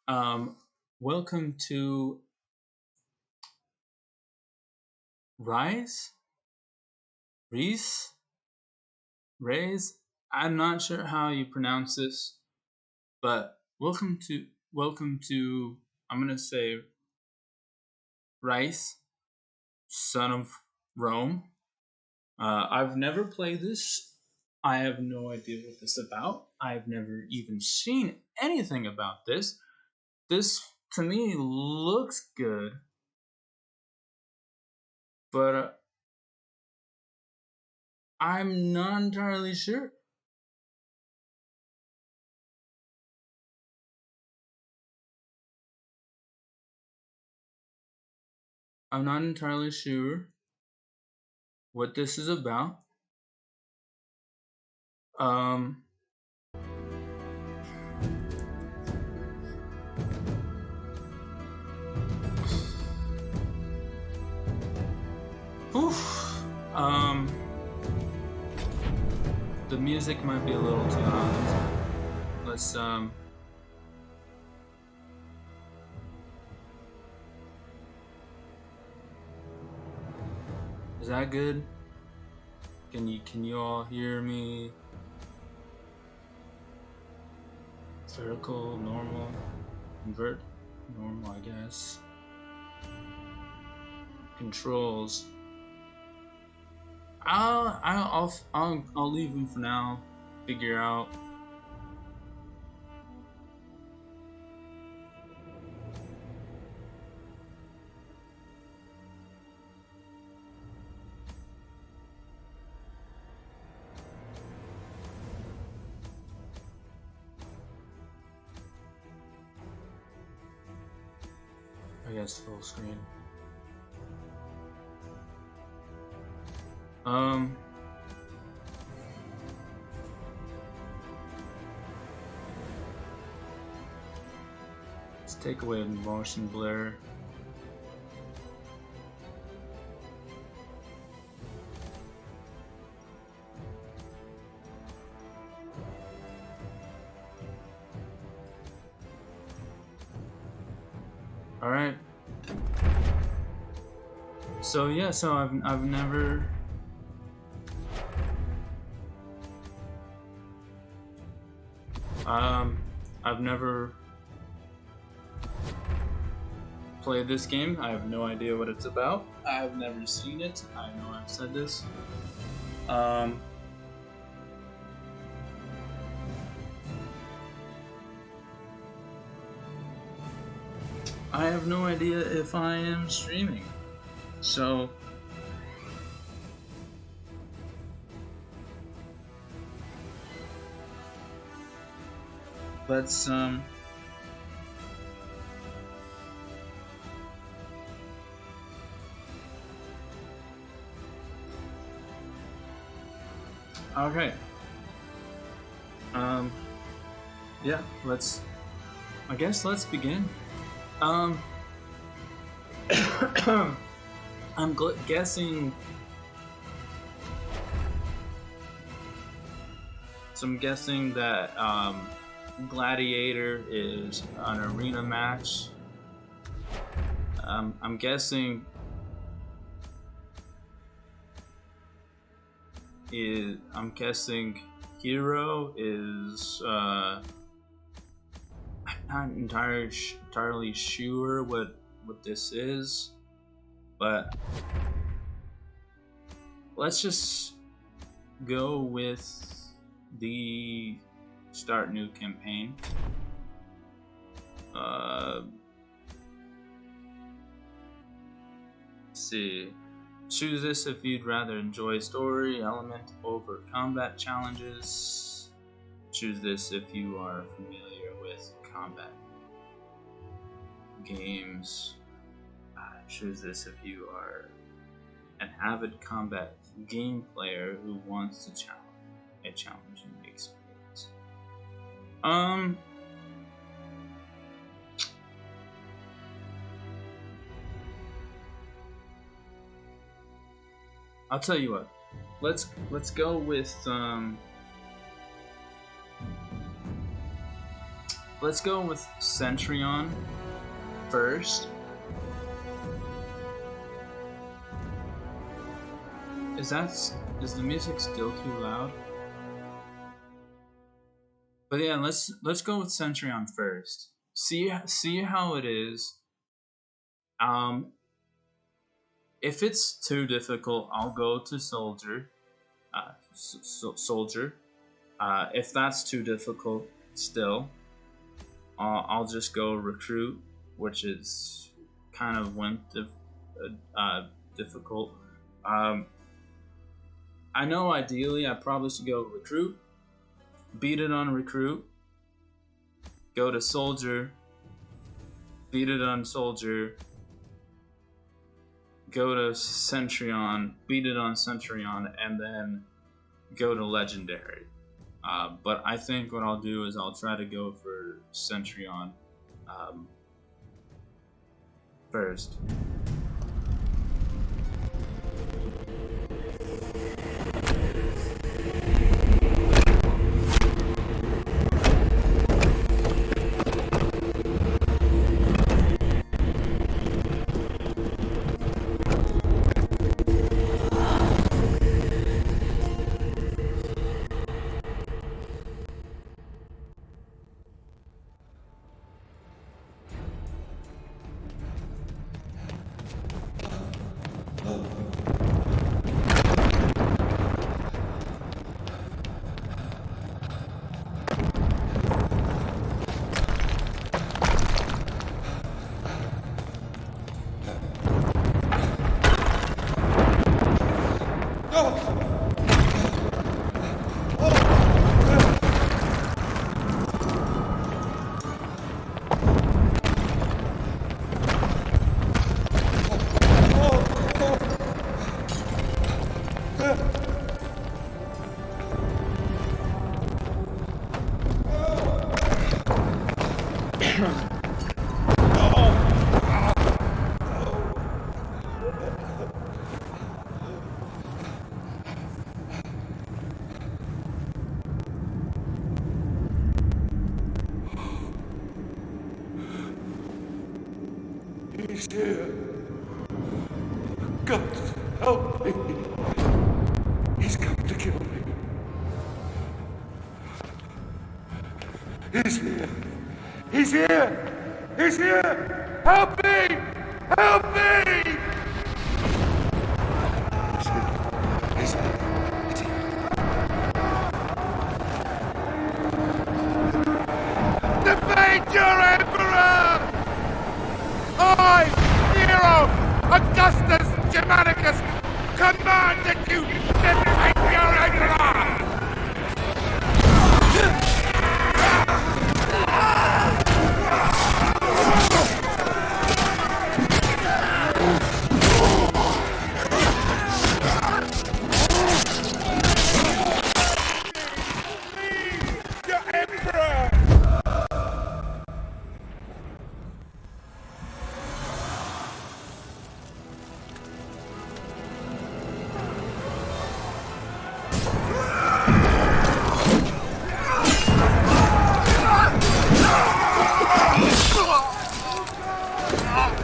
Um, Welcome to Ryse, Ryse, Ryse. I'm not sure how you pronounce this, but welcome to. I'm gonna say Ryse, son of Rome. I've never played this. I have no idea what this is about. I've never even seen anything about this. This to me looks good, but I'm not entirely sure. I'm not entirely sure what this is about. Um, oof. The music might be a little too loud. Let's. Is that good? Can you all hear me? Vertical, normal, invert, normal, I guess. Controls. I'll leave them for now. Figure out. I guess full screen. Um. Let's take away motion blur. All right. So yeah, so I've never. I've never played this game. I have no idea what it's about. I've never seen it. I know I've said this. Um, I have no idea if I am streaming. So let's okay. Yeah, I guess let's begin. Um I'm guessing. So I'm guessing that Gladiator is an arena match. I'm guessing Hero is. I'm not entirely sure what this is, but let's just go with the start new campaign. Let's see. Choose this if you'd rather enjoy story element over combat challenges. Choose this if you are familiar with combat games. Choose this if you are an avid combat game player who wants to challenge a challenging experience. I'll tell you what. Let's go with let's go with Centurion first. Is the music still too loud? But yeah, let's go with Centurion first. See how it is. If it's too difficult, I'll go to Soldier. Soldier. If that's too difficult, still, I'll just go Recruit, which is kind of difficult. I know ideally I probably should go Recruit, beat it on Recruit, go to Soldier, beat it on Soldier, go to Centurion, beat it on Centurion, and then go to Legendary. But I think what I'll do is I'll try to go for Centurion first. He's here. God, help me. He's come to kill me. He's here. He's here. He's here. Help me. Help me. He's here. He's here. He's here. Defeat your emperor! I, Nero, Augustus Germanicus, command that you defeat your emperor!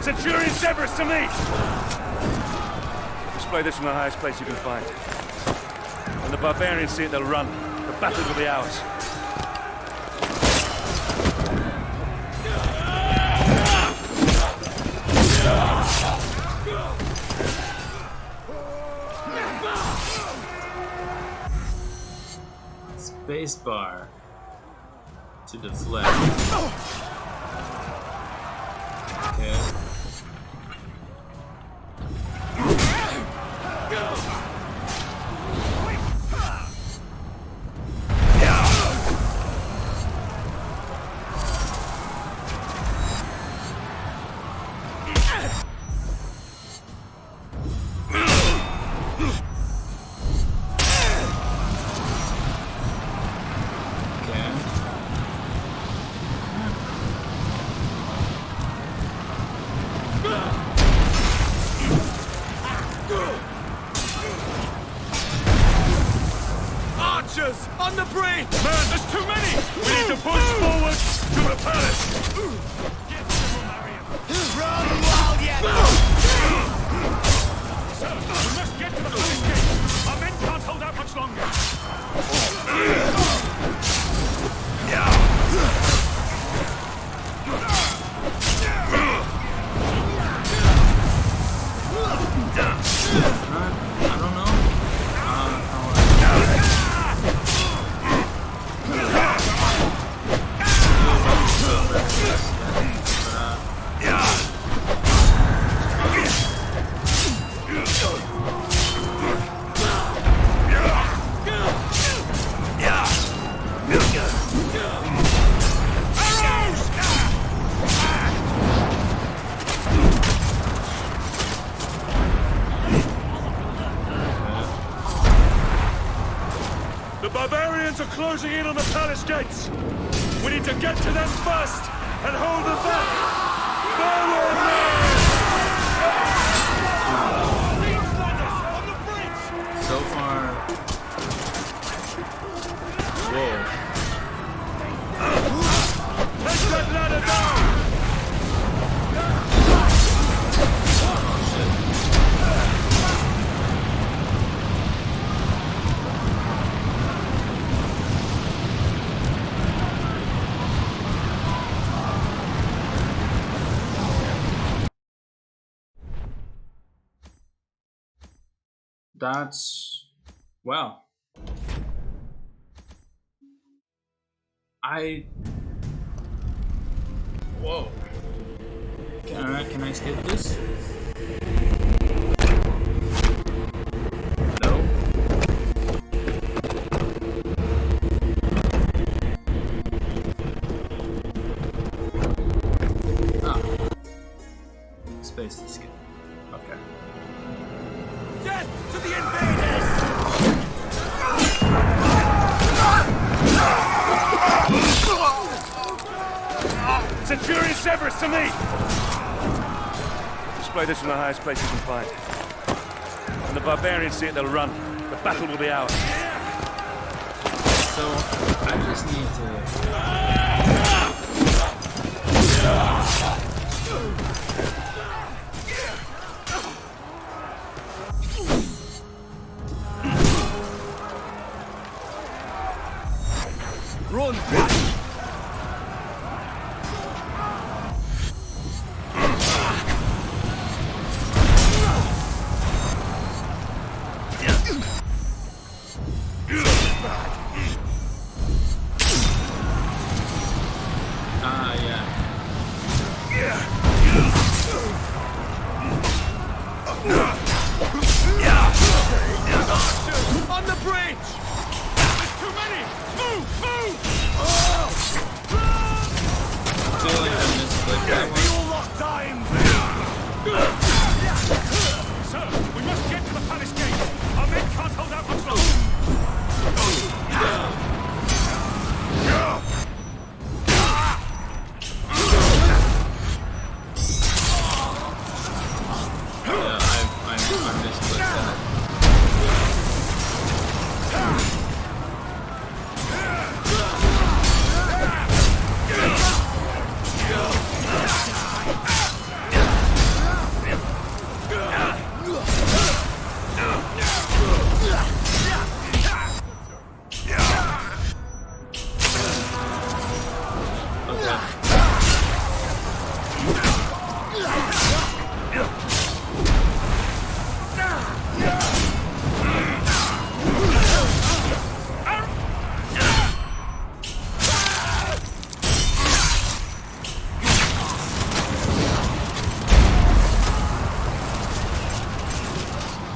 Centurion Severus to me! Display this from the highest place you can find. When the barbarians see it, they'll run. The battle will be ours. Spacebar to deflect. Okay. On the bridge! Man, there's too many! We need to push forward to repair barbarians are closing in on the palace gates. We need to get to them first and hold them back. Forward, men! So far. Whoa. Take that ladder down! That's well. Whoa. Can I skip this? No. Ah. Space to skip. Okay. Death to the invaders! Centurion Severus to me! Display this from the highest place you can find. When the barbarians see it, they'll run. The battle will be ours. So I just need to. Run! On the bridge! There's too many! Move! Move! I feel like I misclicked that We one. all lost time! Sir, we must get to the palace gate. Our men can't hold out much longer. Yeah, I misclicked that.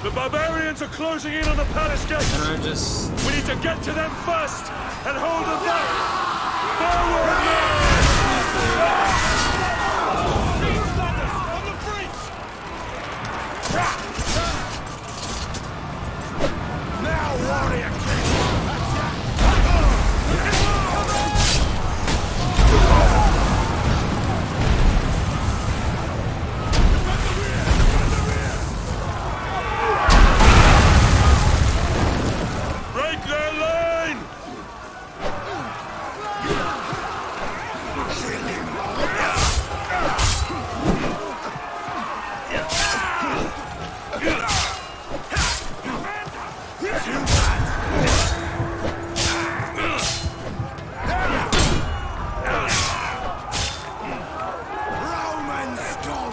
The barbarians are closing in on the palace gates. Can I just? We need to get to them first and hold them back. Forward, men! On the bridge! Now, warrior king! Break their line! Roman scum!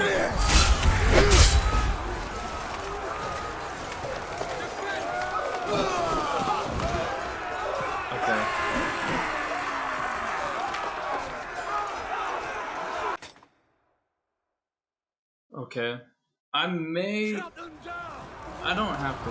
Okay. Okay. I may. I don't have to.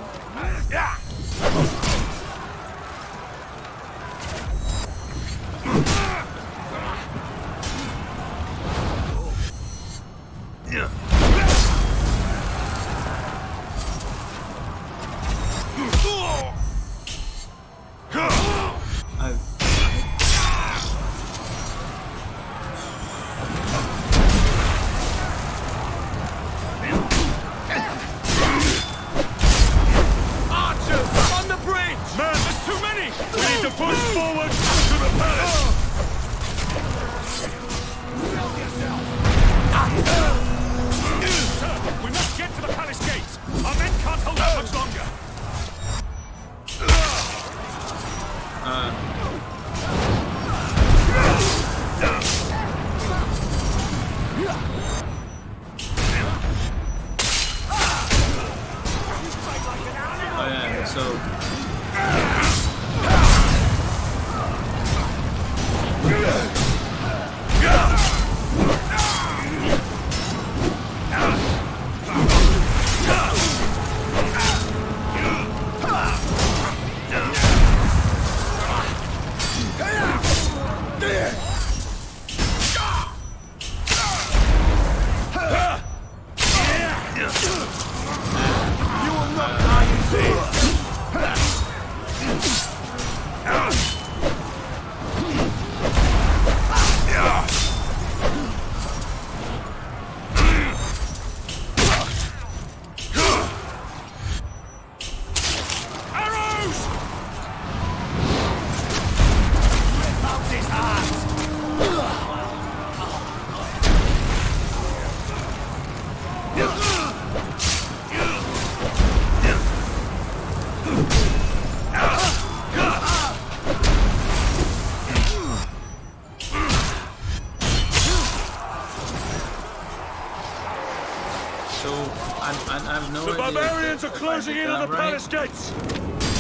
So I have no The idea. barbarians are closing in on the palace gates.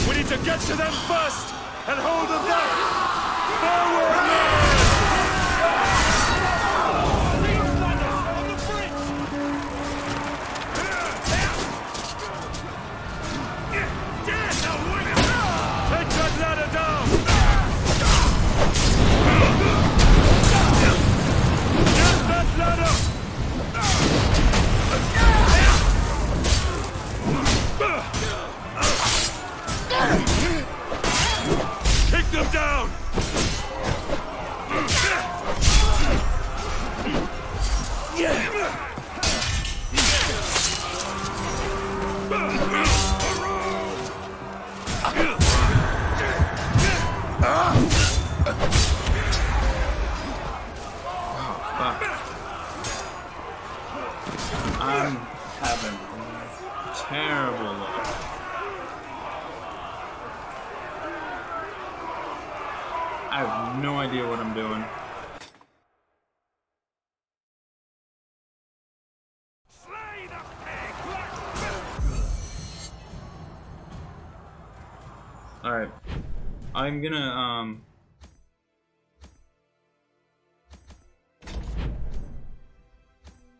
We need to get to them first and hold them back. Forward, men! Take that ladder down! Get that ladder! Take them down! I'm having terrible luck. I have no idea what I'm doing. Alright. I'm gonna,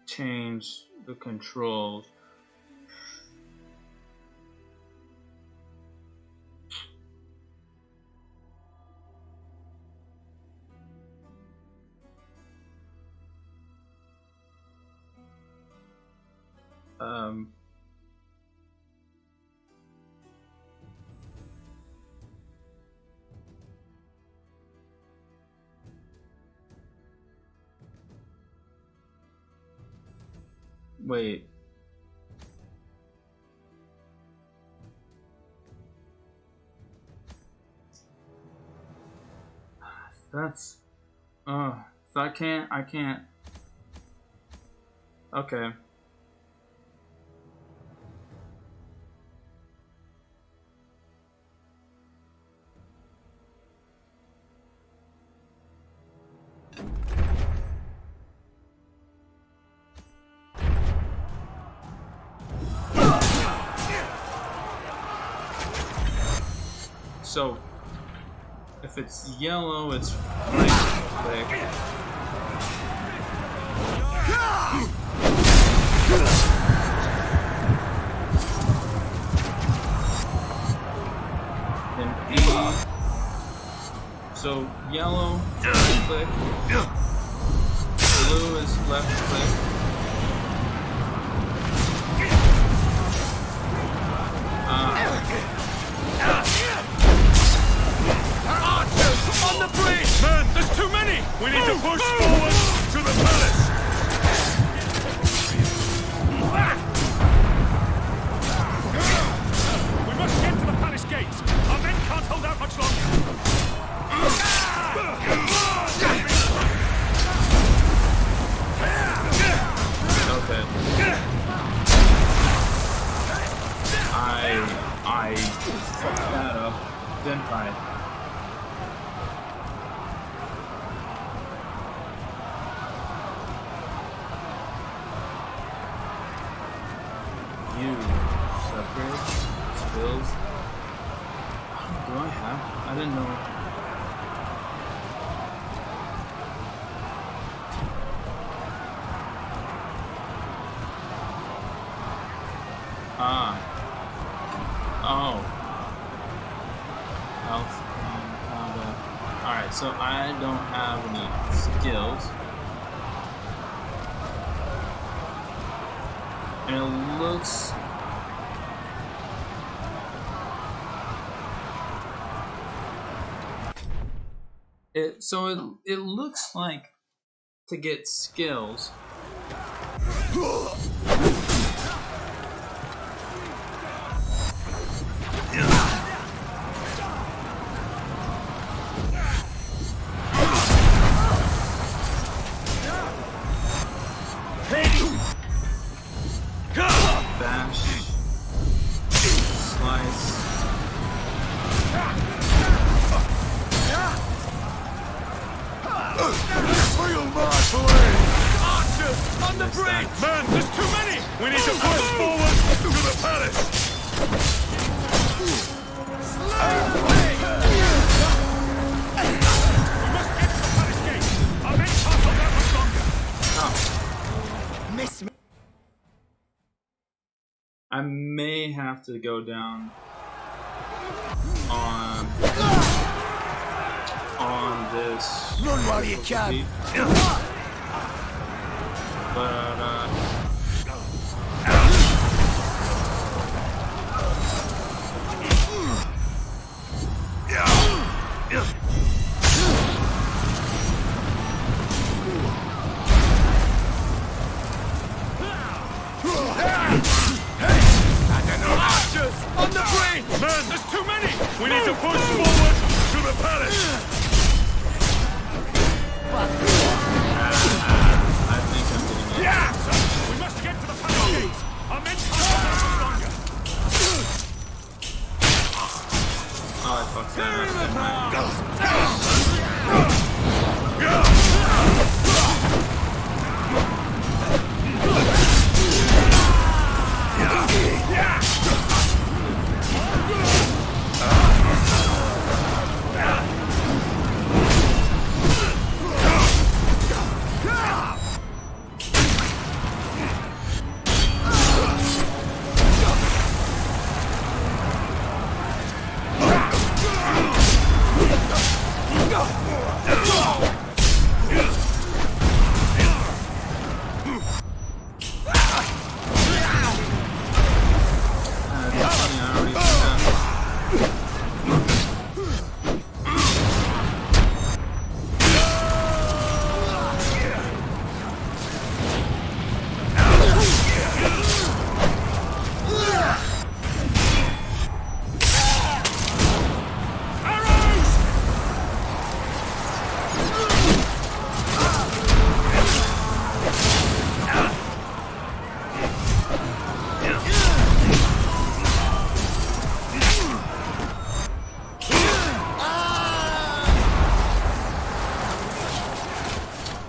change the controls. Wait. That's, so I can't. Okay. So, if it's yellow, it's right click. Then E. So, yellow, right click. Blue is left click. On the bridge! Man, there's too many! We need to push forward to the palace! We must get to the palace gates! Our men can't hold out much longer! Okay. I fucked that up, didn't I? Separate skills. Do I have? I didn't know. Oh. Health and combat. Alright, so I don't have any skills. And it looks... It looks like to get skills. Bash, slice. Real march away! Archers! On the bridge! Man, there's too We need to push forward to the palace! We must get to the palace gate! Our men can't hold out much longer! Miss me. I may have to go down on this. Run while you can. But On the bridge! Man, there's too many! We need to push forward to the palace! I think I'm getting it. Yeah! We must get to the palace gate! Our men can't hold out much longer! Oh, I fucked that up, didn't I?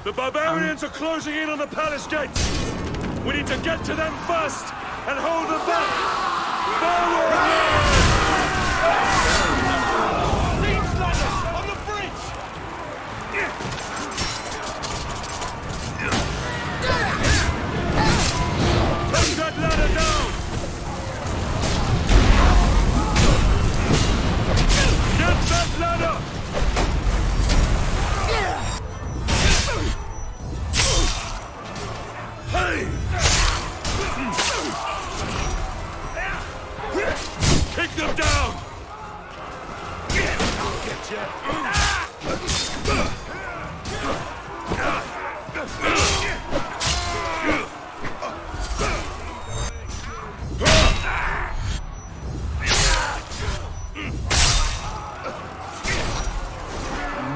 The barbarians are closing in on the palace gates! We need to get to them first and hold them back! Forward! Lead sliders on the bridge! Take that ladder down! Get that ladder! Hey! Kick them down! I'll get you!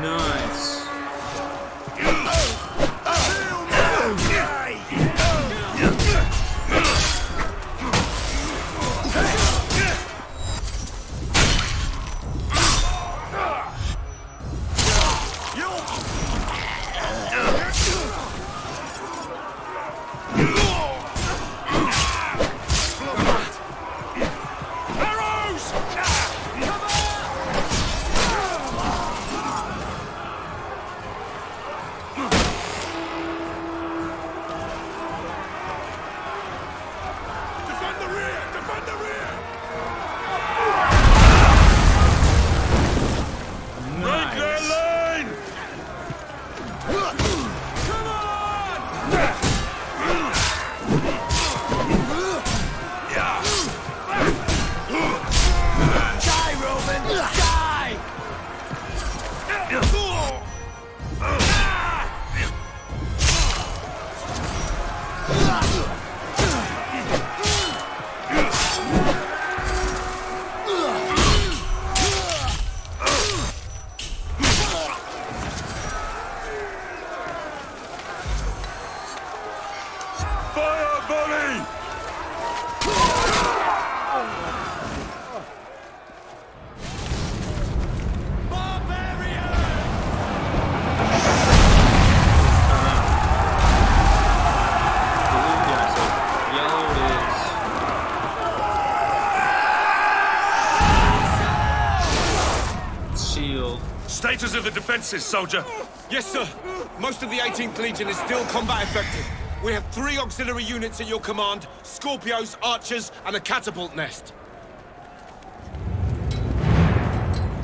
Nice. status of the defenses, soldier? Yes, sir. Most of the 18th Legion is still combat effective. We have 3 auxiliary units at your command, Scorpios, Archers, and a catapult nest.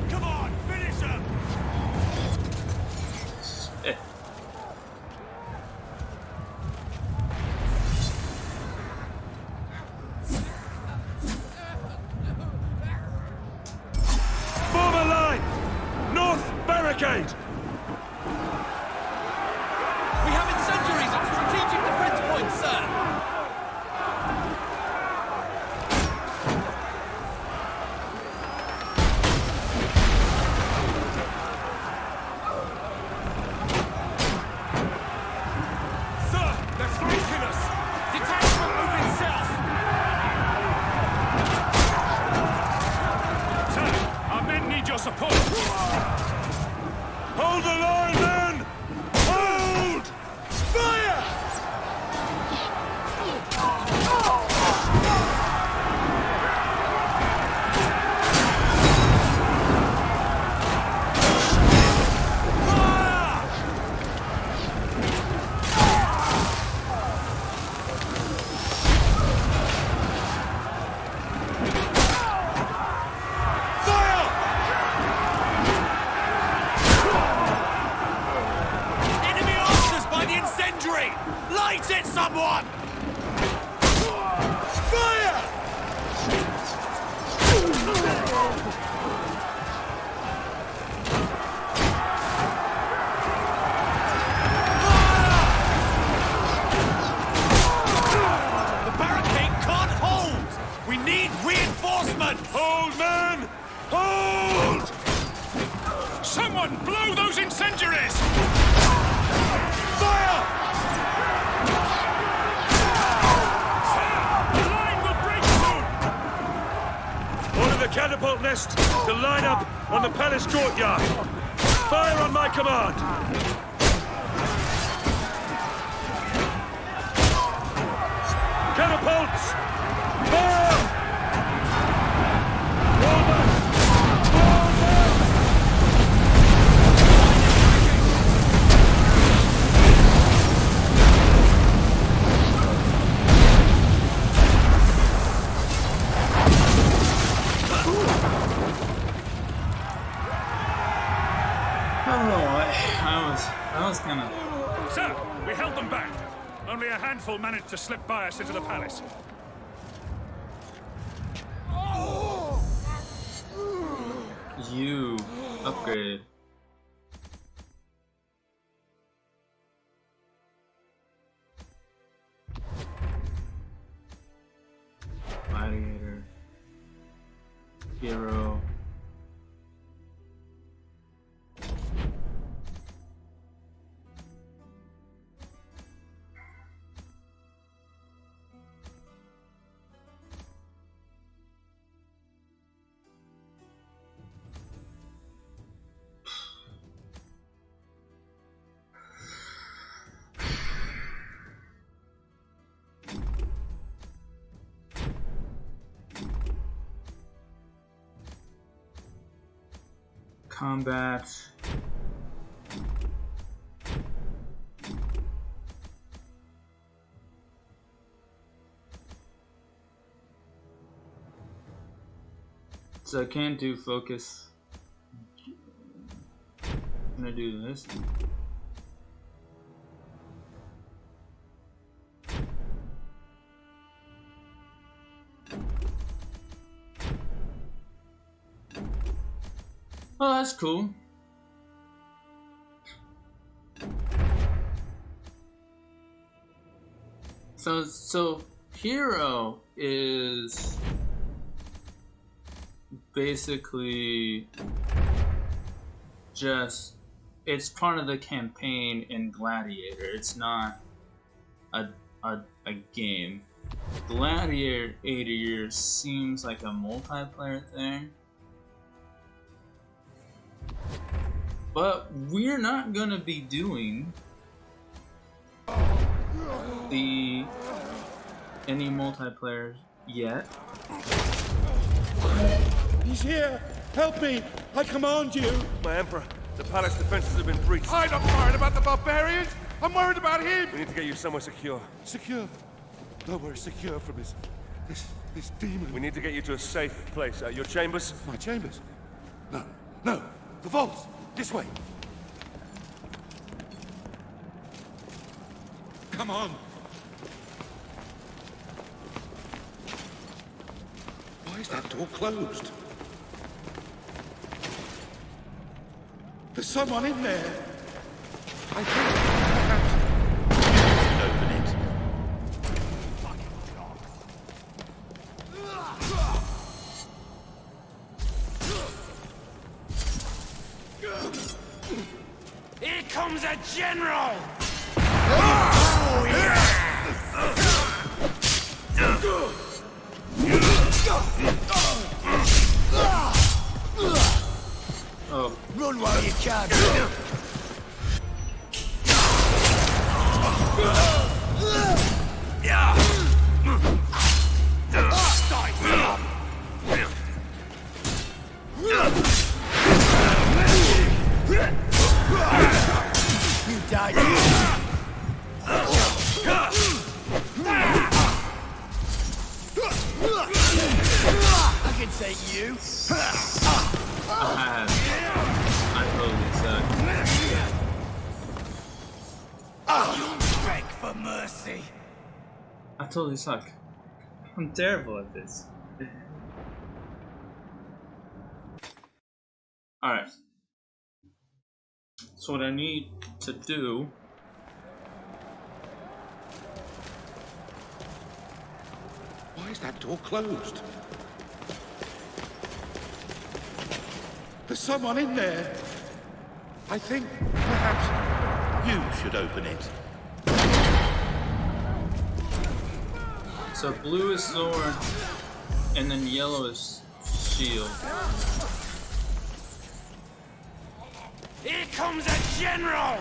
Come on, finish her! Form a line! North barricade! We have incendiaries at strategic defense points, sir! Sir, they're flanking us! Detachment moving south! Sir, our men need your support! Hold the line, men! Hold! Fire! Enemy archers by the incendiary! Light it, someone! Fire! The barricade can't hold! We need reinforcements! Hold, men! Hold! Someone blow those incendiaries! Fire! Sir, the line will break soon! Order the catapult nest to line up on the palace courtyard. Fire on my command! Catapults! Fire! Roll back! Roll back! I don't know why. That was kind of. Sir, we held them back. Only a handful managed to slip by us into the palace. You upgrade. Gladiator. Hero. Combat. So I can't do focus. I'm gonna do this. Oh, that's cool. So hero is basically just, it's part of the campaign in Gladiator. It's not a game. Gladiator seems like a multiplayer thing. But we're not gonna be doing any multiplayer yet. He's here! Help me! I command you! My Emperor, The palace defenses have been breached. I'm not worried about the barbarians. I'm worried about him. We need to get you somewhere secure. Secure. Nowhere secure from this demon. We need to get you to a safe place. Your chambers? My chambers? No. The vaults. This way. Come on. Why is that door closed? There's someone in there. I think perhaps you should open it. Here comes a general! Oh. Run while you can! You died. I can take you. I totally suck. You beg for mercy. I totally suck. I'm terrible at this. Alright. So what I need to do Why is that door closed? There's someone in there. I think perhaps you should open it. so blue is sword and then yellow is shield. Here comes a general!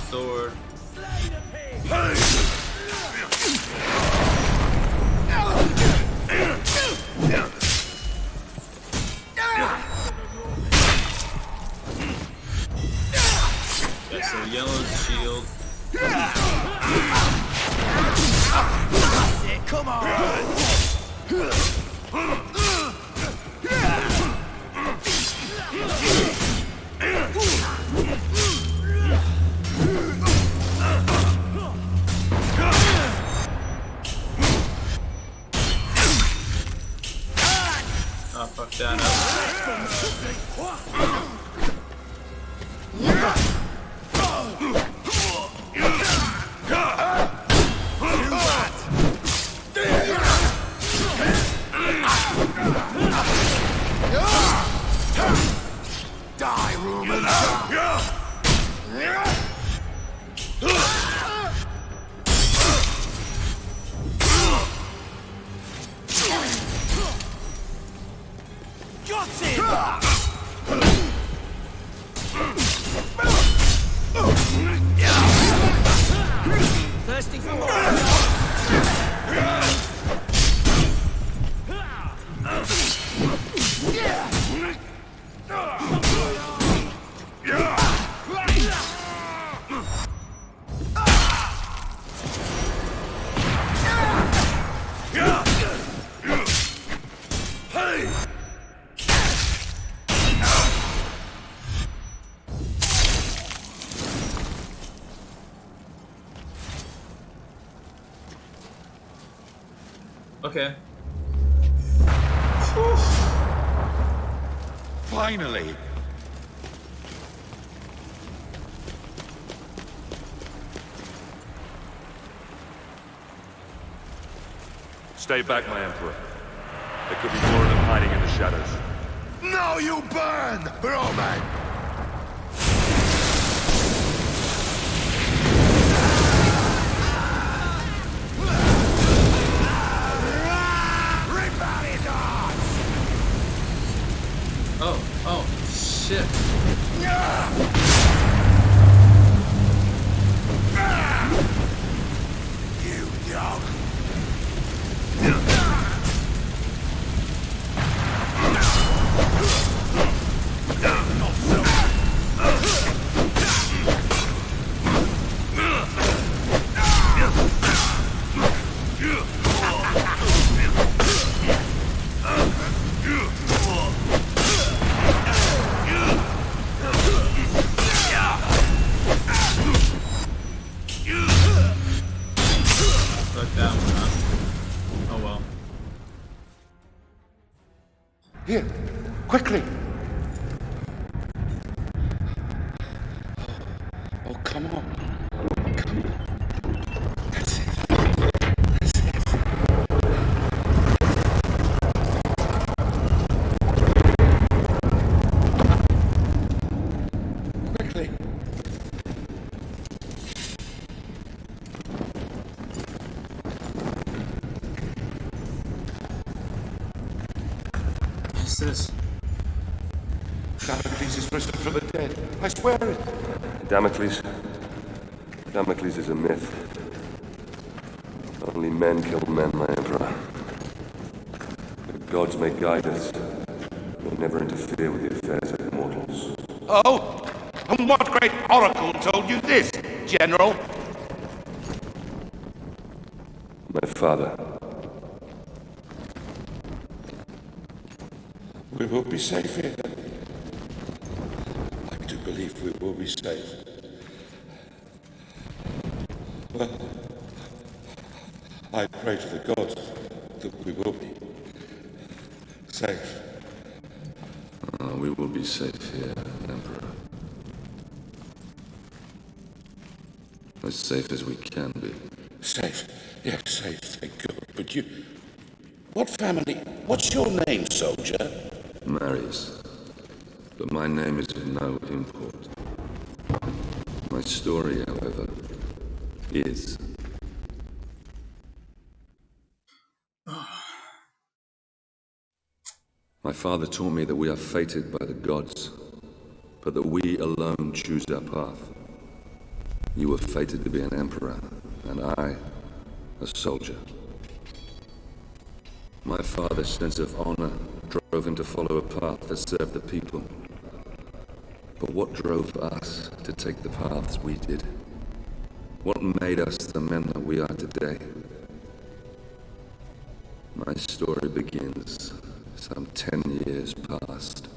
Sword. Yeah, so yellow's shield. That's it, come on! Oh, fuck that up. Die, Roman! Got him! Thirsty for more? Okay. Finally! Stay back, my Emperor. There could be more of them hiding in the shadows. Now you burn, Roman! Rip out his arm! Quickly! Oh, come on. Come on. That's it. That's it. Quickly. What's this? Damocles is risen from the dead. I swear it. Damocles is a myth. Only men kill men, my emperor. The gods may guide us. They never interfere with the affairs of mortals. Oh? And what great oracle told you this, General? My father. We will be safe here. I do believe we will be safe. Well, I pray to the gods that we will be safe. We will be safe here, Emperor. As safe as we can be. Safe? Yes, safe, thank God. But you... What family? What's your name, soldier? Ryse. But my name is of no import. My story, however, is. My father taught me that we are fated by the gods, but that we alone choose our path. You were fated to be an emperor, and I, a soldier. My father's sense of honor drove him to follow a path that served the people. But what drove us to take the paths we did? What made us the men that we are today? My story begins some 10 years past.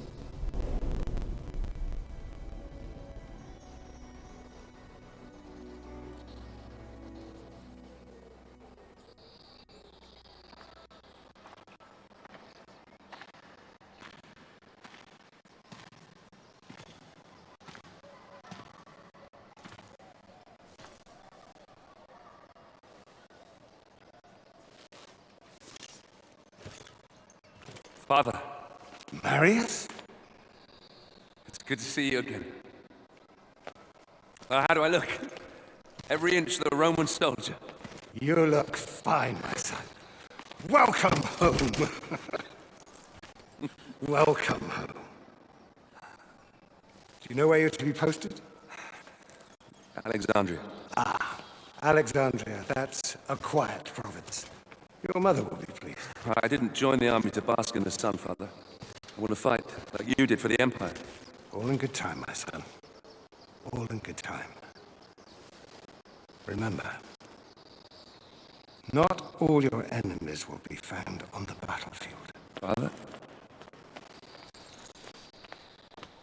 Father, Marius? it's good to see you again. How do I look? Every inch the Roman soldier. You look fine, my son. Welcome home. Welcome home. Do you know where you're to be posted? Alexandria. Alexandria, that's a quiet province. Your mother will be pleased. I didn't join the army to bask in the sun, Father. I want to fight, like you did for the Empire. All in good time, my son. All in good time. Remember, not all your enemies will be found on the battlefield. Father?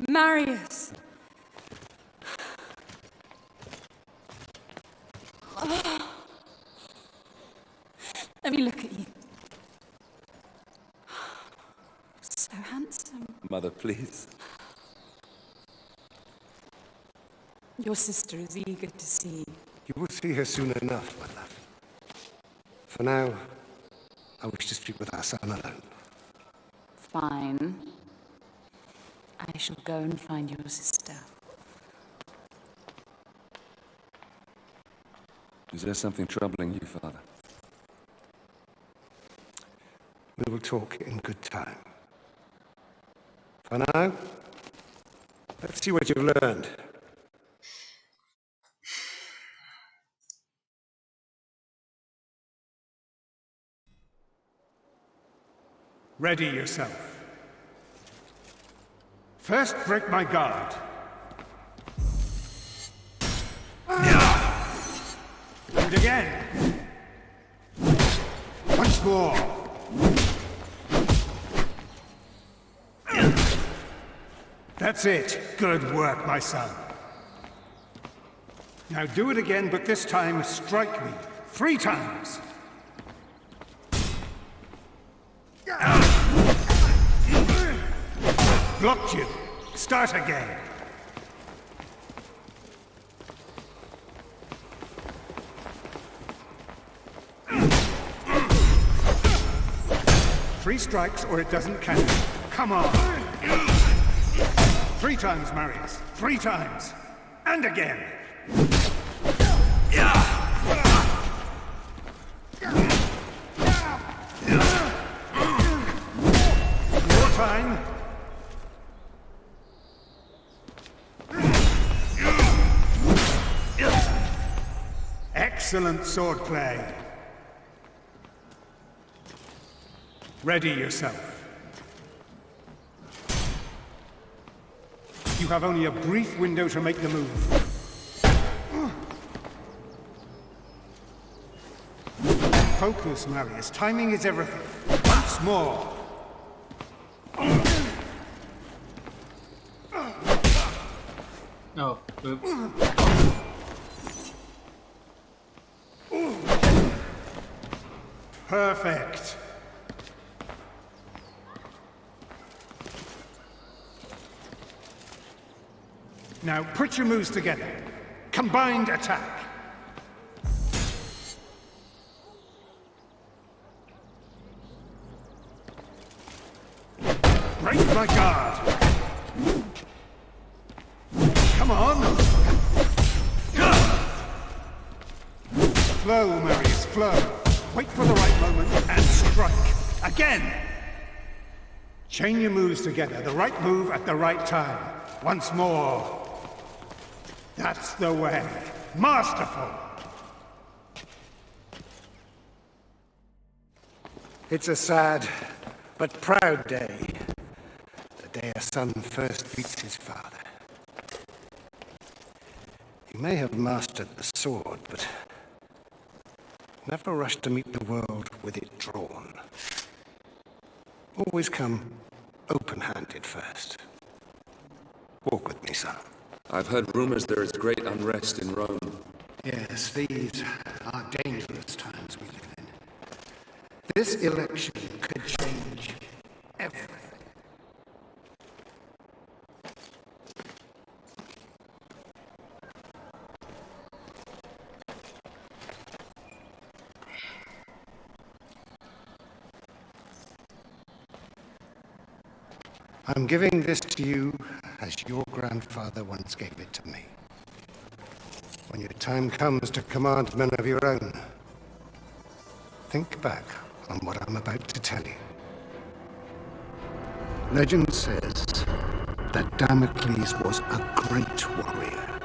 Marius! Let me look at you. So handsome. Mother, please. Your sister is eager to see you. You will see her soon enough, my love. For now, I wish to speak with our son alone. Fine. I shall go and find your sister. Is there something troubling you, Father? We will talk in good time. For now, let's see what you've learned. Ready yourself. First, break my guard. And again. Once more. That's it. Good work, my son. Now do it again, but this time strike me 3 times. Blocked you. Start again. Three strikes or it doesn't count. Come on. 3 times, Marius. 3 times. And again. More time. Excellent swordplay. Ready yourself. You have only a brief window to make the move. Focus, Marius. Timing is everything. Once more. Oh, oops. Perfect. Now, put your moves together. Combined attack. Break my guard. Come on. Flow, Marius, flow. Wait for the right moment and strike. Again. Chain your moves together. The right move at the right time. Once more. That's the way. Masterful! It's a sad but proud day. The day a son first meets his father. He may have mastered the sword, but never rushed to meet the world with it drawn. Always come open-handed first. Walk with me, son. I've heard rumors there is great unrest in Rome. Yes, these are dangerous times we live in. This election could change everything. I'm giving this to you as your grandfather once gave it to me. When your time comes to command men of your own, think back on what I'm about to tell you. Legend says that Damocles was a great warrior.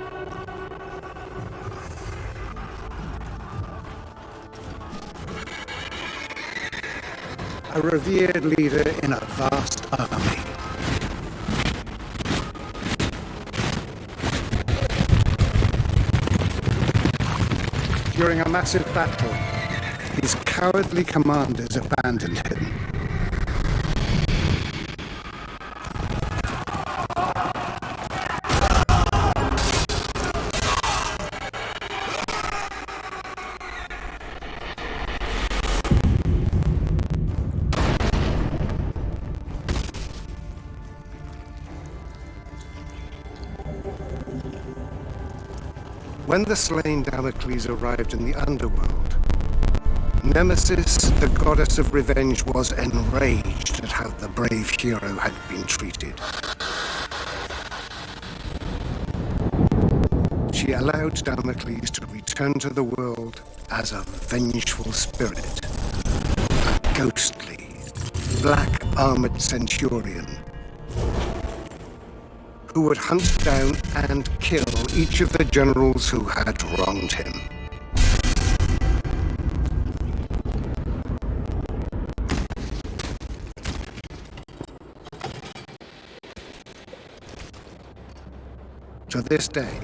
A revered leader in a vast army. During a massive battle, his cowardly commanders abandoned him. When the slain Damocles arrived in the underworld, Nemesis, the goddess of revenge, was enraged at how the brave hero had been treated. She allowed Damocles to return to the world as a vengeful spirit, a ghostly, black-armored centurion who would hunt down and kill each of the generals who had wronged him. To this day,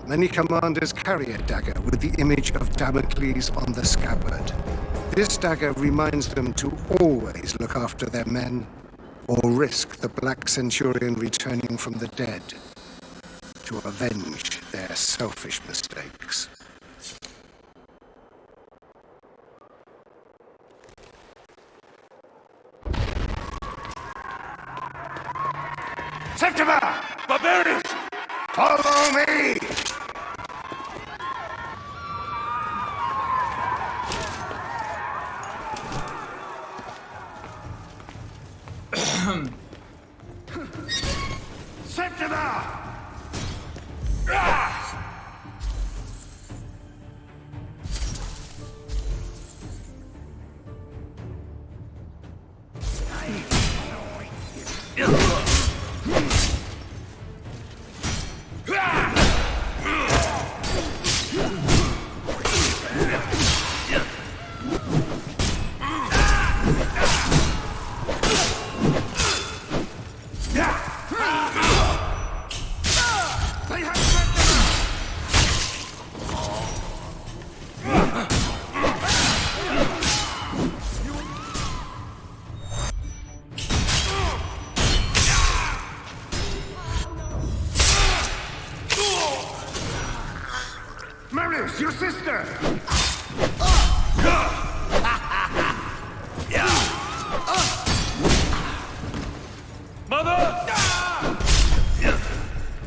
many commanders carry a dagger with the image of Damocles on the scabbard. This dagger reminds them to always look after their men, or risk the Black Centurion returning from the dead to avenge their selfish mistakes. Follow me! Septima! Marius, your sister! Mother!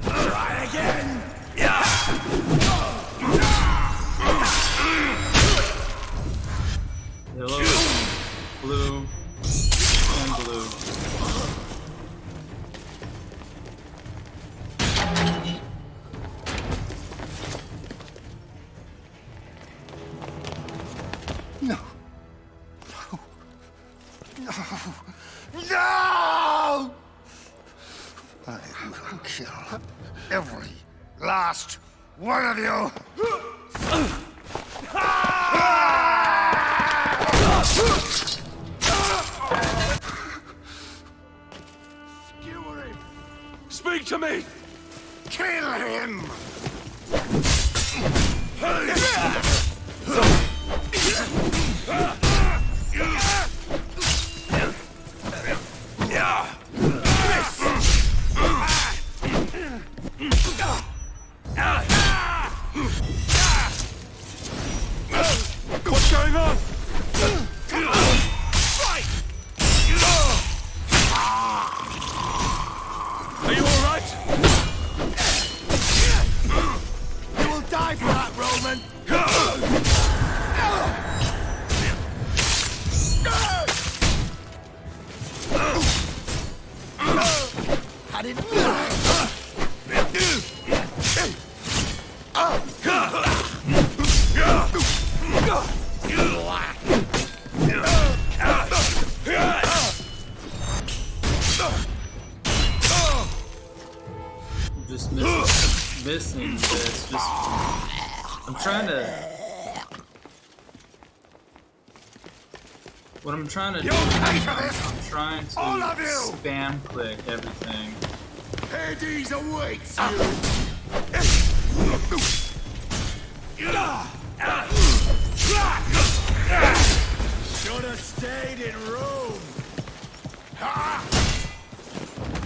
Try again! Yellow, blue, and blue. No! No! I will kill every last one of you! Speak to me! Kill him! What's going on? Are you all right? You will die for that, Roman! I didn't... Just missing this. Just I'm trying to. What I'm trying to do, I'm trying to All of you! spam click everything. Hades awaits you! Should have stayed in Rome!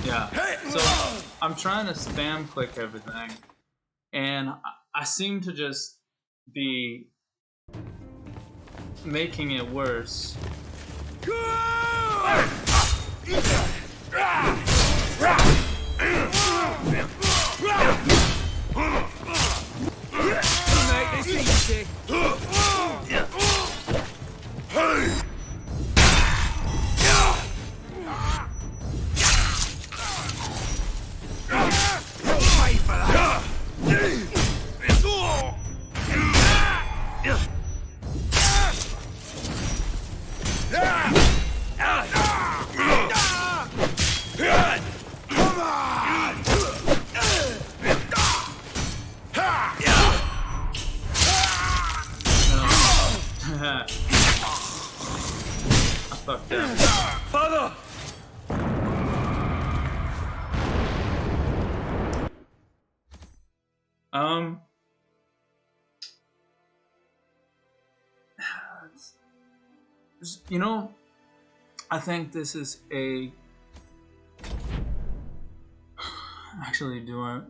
Yeah. So I'm trying to spam click everything, and I seem to just be making it worse. Make this easy! You'll pay for that! Come on! I fucked up. Father! You know, I think this is a. Actually, do I?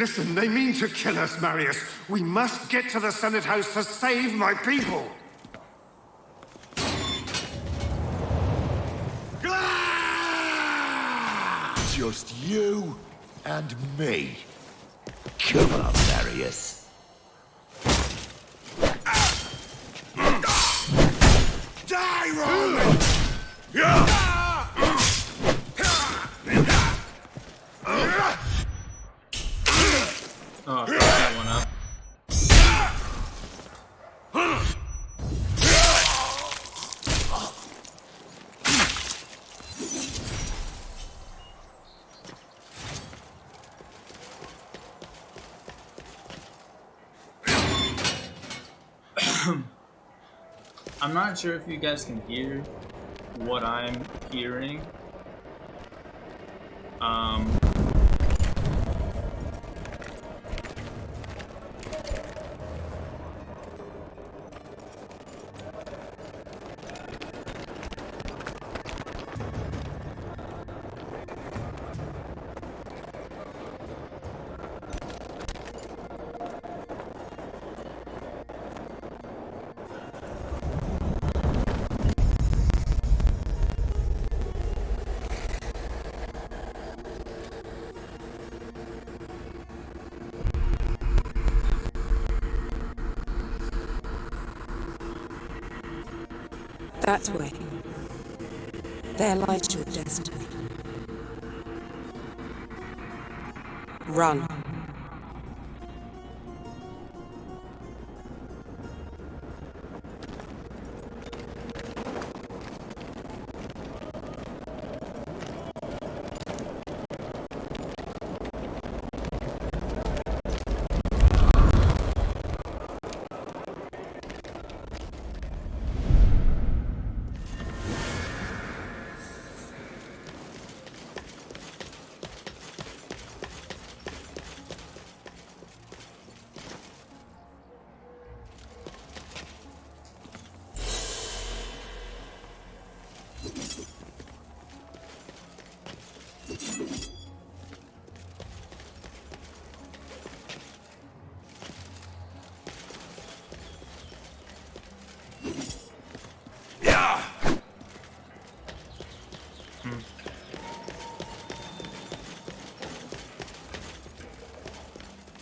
Listen, they mean to kill us, Marius. We must get to the Senate House to save my people. Just you and me. Come on, Marius. Die, Roman! Oh, that one up. I'm not sure if you guys can hear what I'm hearing. That way. There lies your destiny. Run.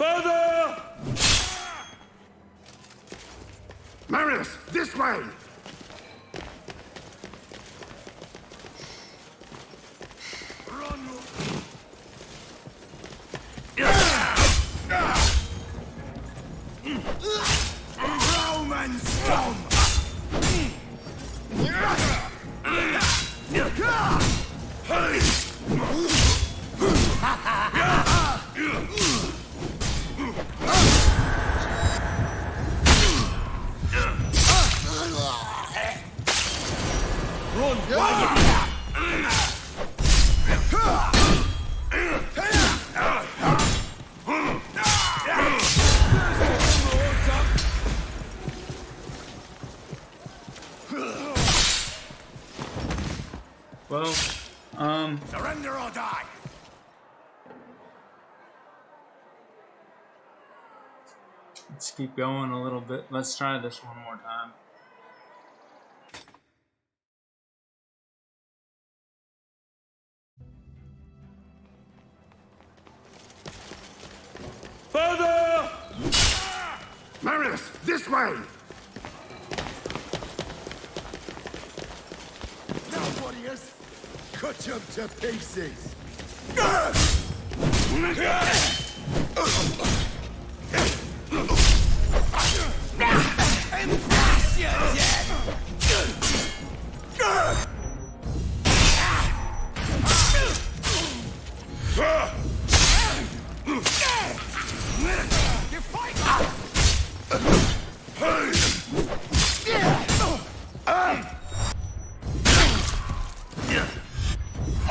Further! Marius, this way! Roman scum! Well, Surrender or die! let's keep going a little bit. Let's try this one more time. Further! Marius, this way! Now, warriors, cut them to pieces! And blast you dead! You fight!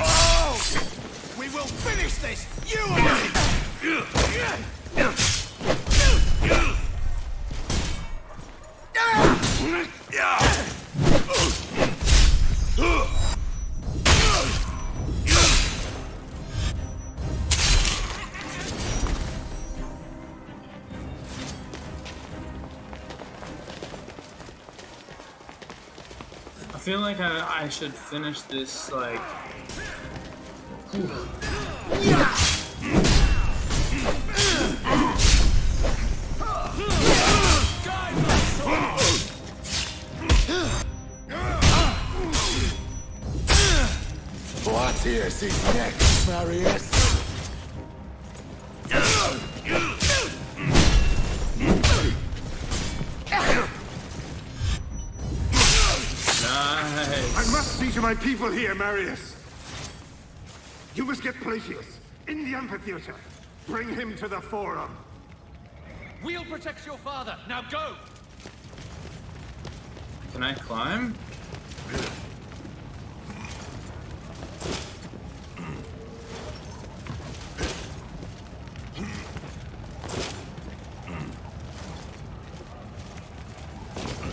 Oh! We will finish this! You and me! feel like I should finish this, like... Latius is next, Marius. Nice. I must see to my people here, Marius. You must get Placius in the amphitheater. Bring him to the forum. We'll protect your father. Now go! Can I climb?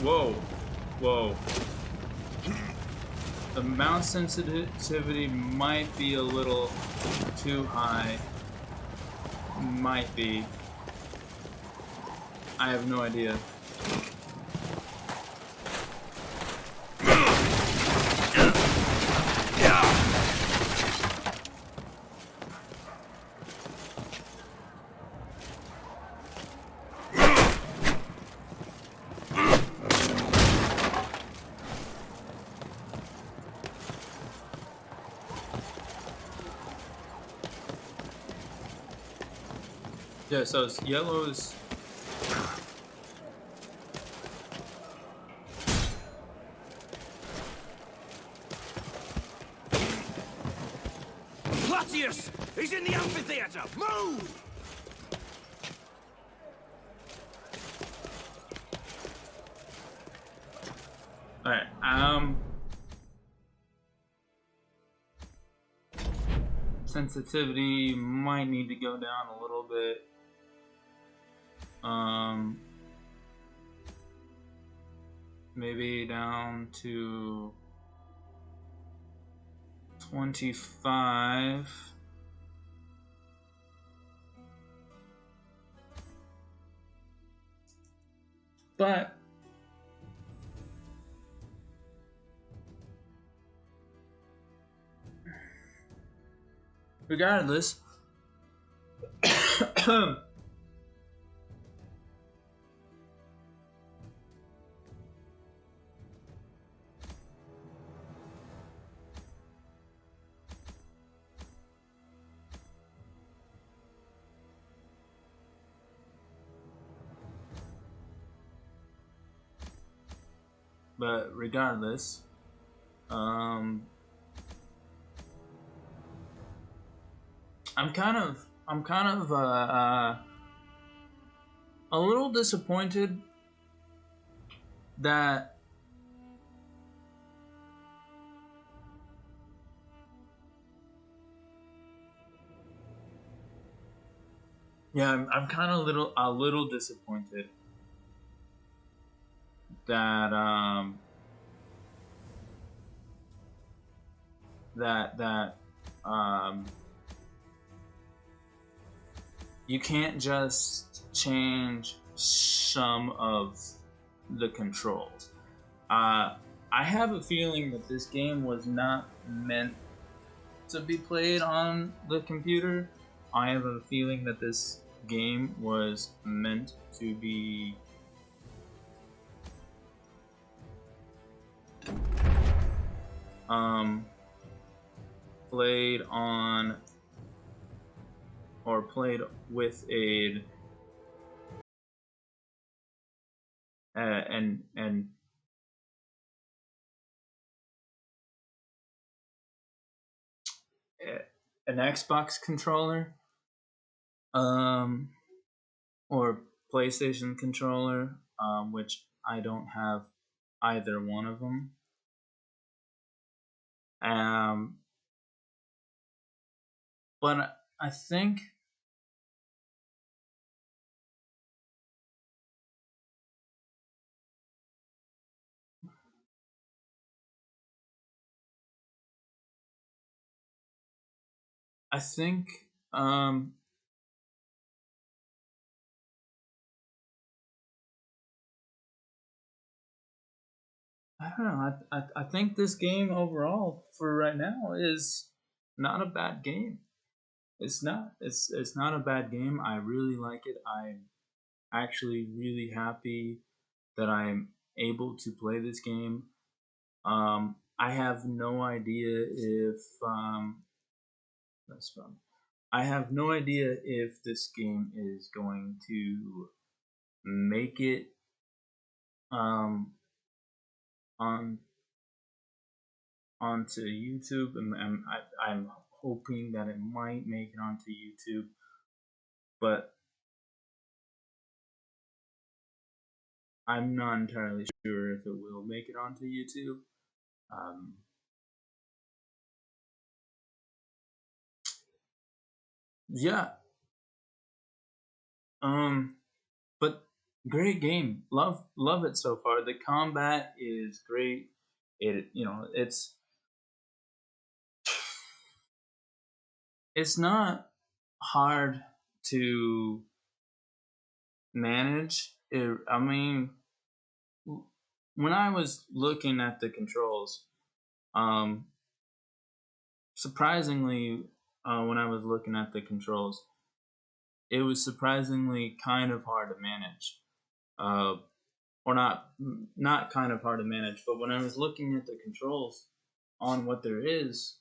Whoa. Whoa. The mount sensitivity might be a little too high. Might be. I have no idea. Yeah, so it's yellows. Latius! He's in the amphitheater! Move! Alright, sensitivity might need to go down a little bit. Maybe down to 25. But regardless, I'm kind of a little disappointed that I'm kind of a little disappointed that you can't just change some of the controls. I have a feeling that this game was not meant to be played on the computer. I have a feeling that this game was meant to be played on or played with an Xbox controller, or PlayStation controller, which I don't have either one of them. But I think I think I don't know. I think this game overall for right now is not a bad game. It's not. It's not a bad game. I really like it. I'm actually really happy that I'm able to play this game. I have no idea if that's fun. I have no idea if this game is going to make it um on onto YouTube, and I'm hoping that it might make it onto YouTube, but I'm not entirely sure if it will make it onto YouTube. Um, yeah, but great game. Love it so far. The combat is great. It's not hard to manage. I mean, when I was looking at the controls, um, surprisingly, when I was looking at the controls, it was surprisingly kind of hard to manage. Uh, or not kind of hard to manage, but when I was looking at the controls on what there is,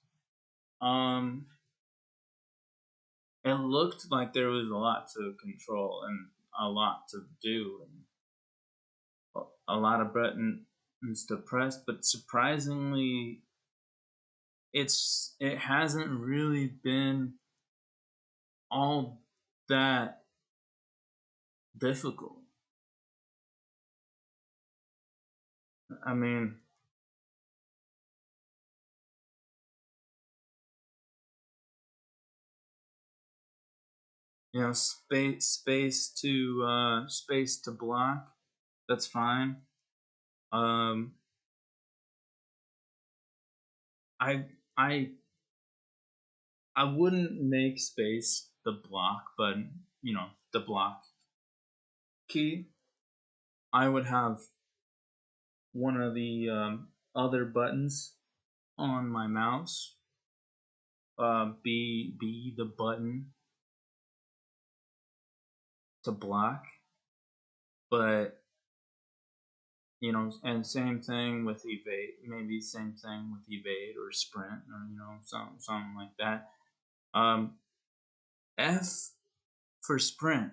um, it looked like there was a lot to control and a lot to do and a lot of buttons to press. But surprisingly, it hasn't really been all that difficult. I mean, space to block. That's fine. Um, I I I wouldn't make space the block button. The block key. I would have one of the other buttons on my mouse be the button to block, but and same thing with evade. Maybe same thing with evade or sprint, or something like that. Um, F for sprint.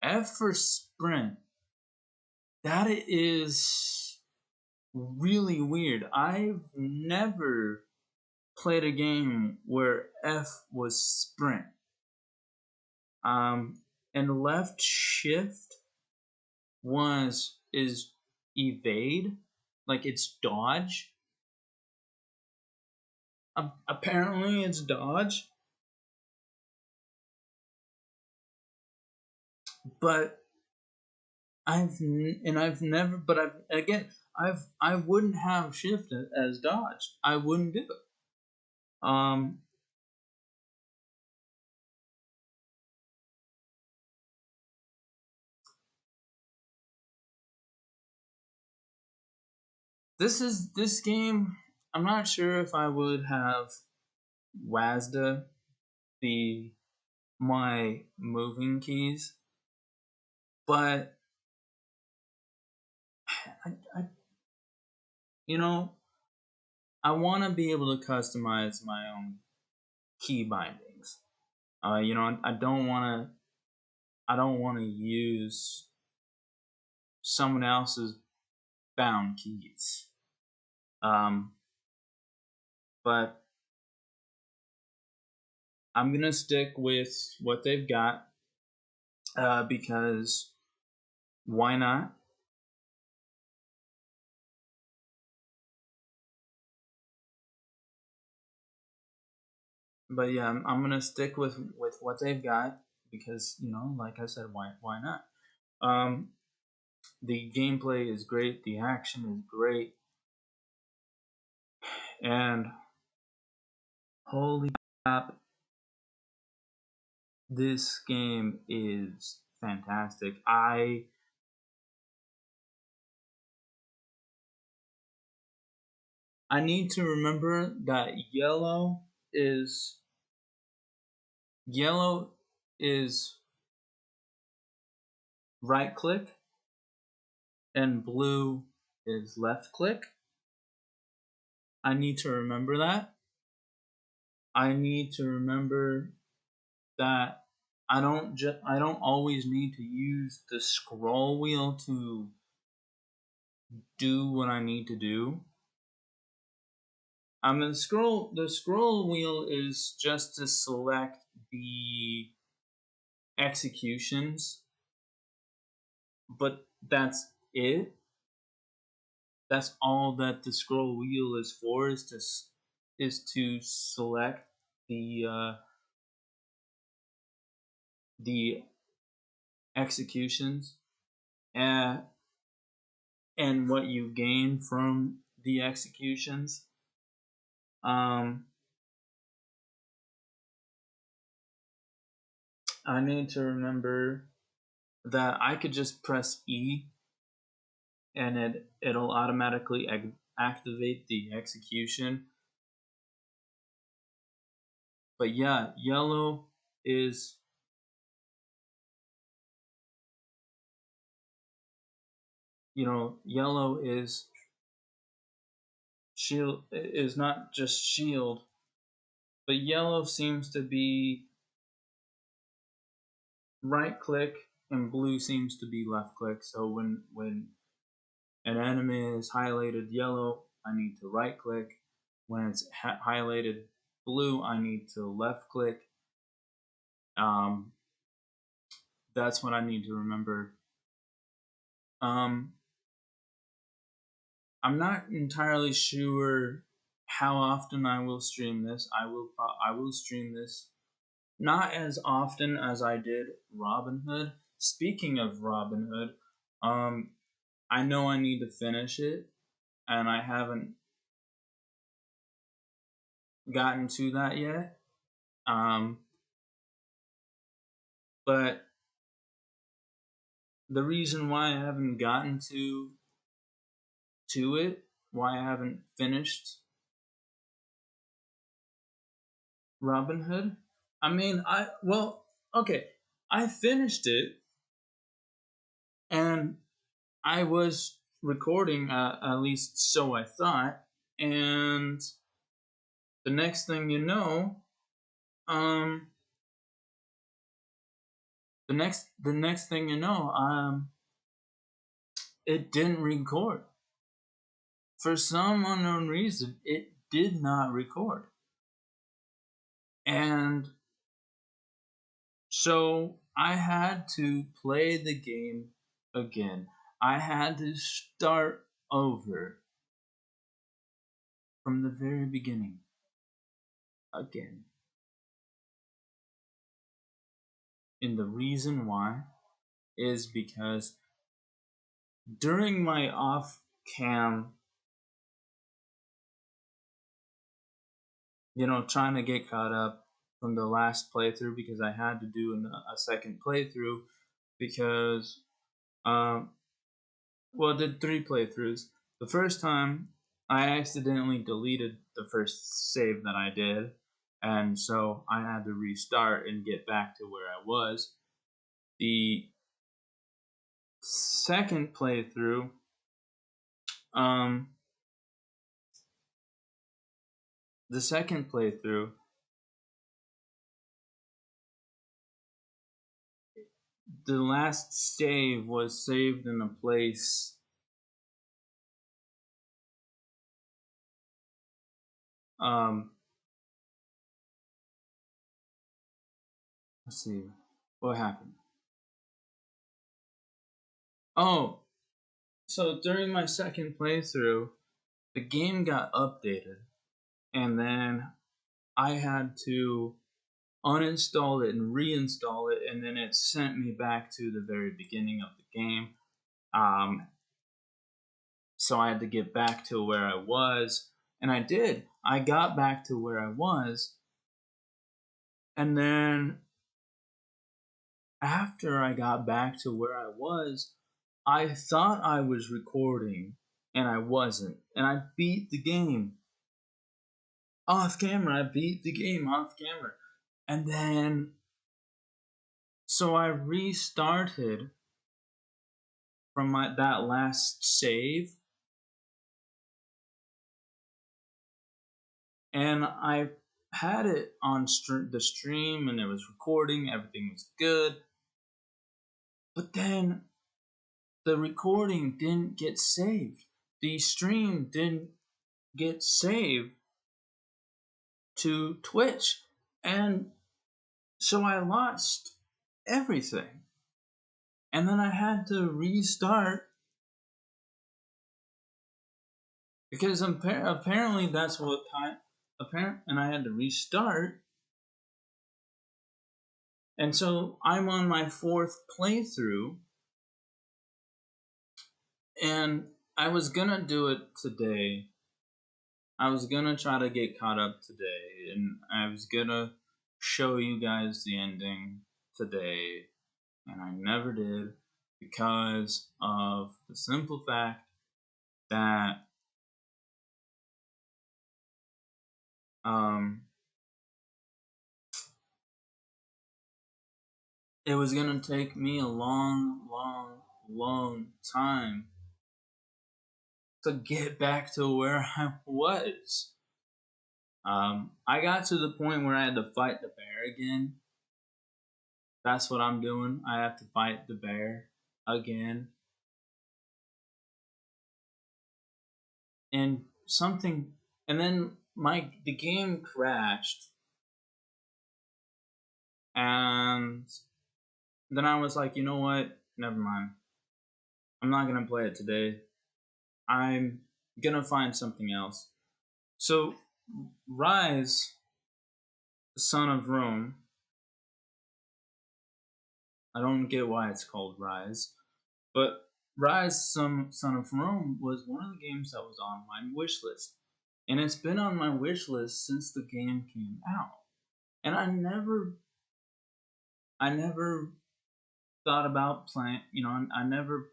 F for sprint. That is really weird. I've never played a game where F was sprint. And left shift is evade, like it's dodge. Apparently, it's dodge, but I've never, but I wouldn't have shift as dodge. I wouldn't do it. Um, this game. I'm not sure if I would have WASDA be my moving keys, but I you know I want to be able to customize my own key bindings. I don't want to use someone else's bound keys. Um, but I'm gonna stick with what they've got because why not? But yeah, I'm gonna stick with what they've got because like I said, why not? Um, the gameplay is great, the action is great, and holy crap, this game is fantastic. I need to remember that yellow is right click and blue is left click. I need to remember that. I need to remember that I don't always need to use the scroll wheel to do what I need to do. The scroll wheel is just to select the executions, but that's it. That's all that the scroll wheel is for, is to select the executions and what you gain from the executions. I need to remember that I could just press E and it'll automatically activate the execution. But yeah, is yellow is shield, is not just shield, but yellow seems to be right click and blue seems to be left click. So when an enemy is highlighted yellow, I need to right click. When it's highlighted blue, I need to left click. That's what I need to remember. I'm not entirely sure how often I will stream this. I will stream this not as often as I did Robin Hood. Speaking of Robin Hood, I know I need to finish it, and I haven't gotten to that yet. But the reason why I haven't gotten to it, why I haven't finished Robin Hood, okay, I finished it, and I was recording, at least so I thought, and the next thing you know, um, the next thing you know, it didn't record. For some unknown reason, it did not record. And so I had to play the game again. I had to start over from the very beginning again. And the reason why is because during my off cam, trying to get caught up from the last playthrough, because I had to do a second playthrough because, I did 3 playthroughs. The first time, I accidentally deleted the first save that I did, and so I had to restart and get back to where I was. The second playthrough, um, the second playthrough, the last save was saved in a place, um, let's see, what happened? Oh, so during my second playthrough, the game got updated, and then I had to uninstall it and reinstall it, and then it sent me back to the very beginning of the game. So I had to get back to where I was, and I did. I got back to where I was, and then after I got back to where I was, I thought I was recording, and I wasn't, and I beat the game. off camera. I beat the game off camera. And then, so I restarted from that last save. And I had it on the stream and it was recording, everything was good. But then the recording didn't get saved. The stream didn't get saved to Twitch. And so I lost everything. And then I had to restart because apparently that's what time. And I had to restart. And so I'm on my 4th playthrough. And I was gonna do it today. I was gonna try to get caught up today. And I was gonna show you guys the ending today. And I never did because of the simple fact that it was gonna take me a long time to get back to where I was. I got to the point where I had to fight the bear again. That's what I'm doing. I have to fight the bear again. And then the game crashed. And then I was like, you know what? Never mind. I'm not gonna play it today. I'm gonna find something else. So, Ryse, son of Rome. I don't get why it's called Ryse, but Ryse, son of Rome, was one of the games that was on my wish list, and it's been on my wish list since the game came out. And I never thought about playing. I never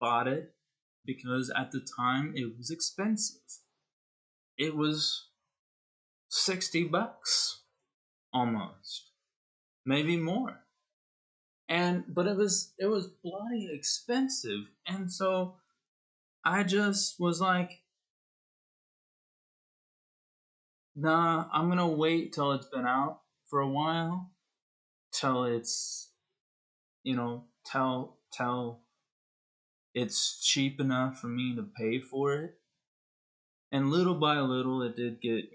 bought it because at the time it was expensive. It was $60 almost, maybe more. But it was bloody expensive, and so I just was like, nah, I'm gonna wait till it's been out for a while, till it's till it's cheap enough for me to pay for it. And little by little, it did get,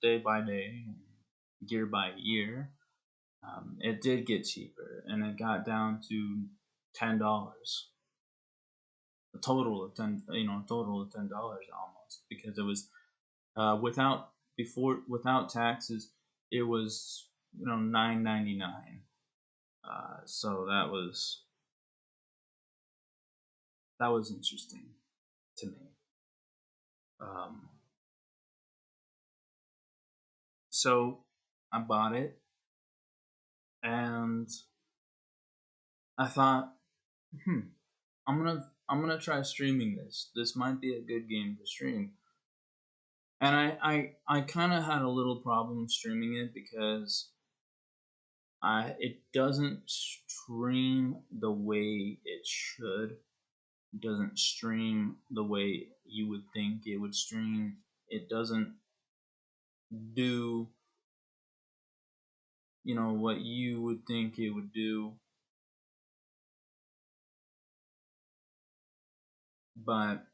day by day, year by year, it did get cheaper, and it got down to $10. A total of $10 almost, because it was without taxes, it was $9.99. So that was interesting to me. So I bought it, and I thought, I'm gonna try streaming this. This might be a good game to stream. And I kind of had a little problem streaming it because it doesn't stream the way it should. It doesn't stream the way you would think it would stream. It doesn't do what you would think it would do. But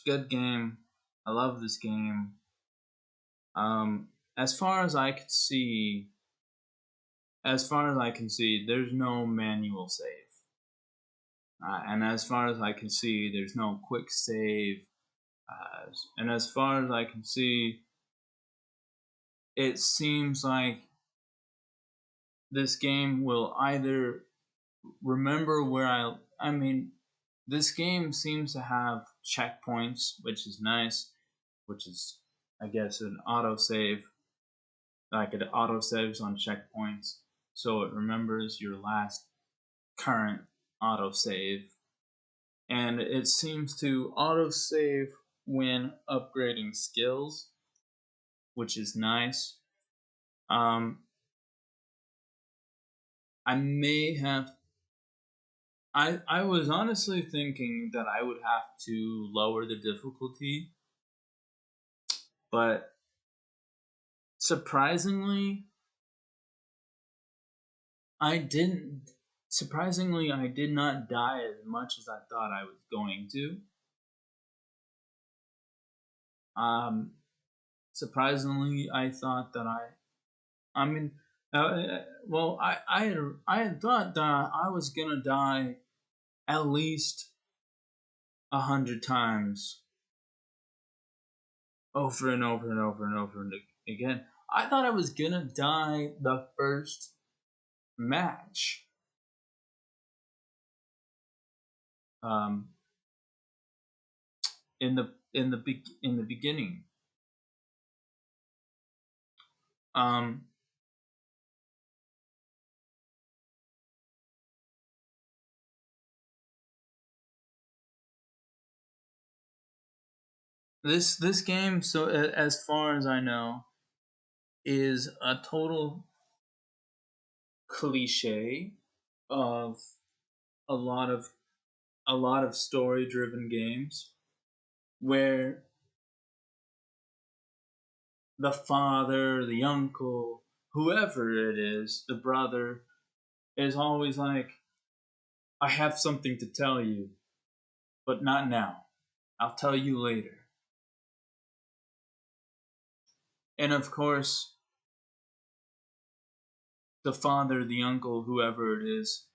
good game. I love this game. As far as I can see, there's no manual save. And as far as I can see, there's no quick save. And as far as I can see, it seems like this game will either remember where this game seems to have checkpoints, which is nice, which is, I guess, an autosave. Like it autosaves on checkpoints, so it remembers your last current autosave. And it seems to autosave when upgrading skills. which is nice. Um, I may have. I was honestly thinking that I would have to lower the difficulty, but surprisingly, I didn't. Surprisingly, I did not die as much as I thought I was going to. Um, Surprisingly, I thought that I mean, well, I had thought that I was gonna die at least 100 times, over and over and over and over and again. I thought I was gonna die the first match. Um, in the beginning. Um, this game, so as far as I know, is a total cliche of a lot of story driven games where the father, the uncle, whoever it is, the brother, is always like, I have something to tell you, but not now. I'll tell you later. And of course, the father, the uncle, whoever it is,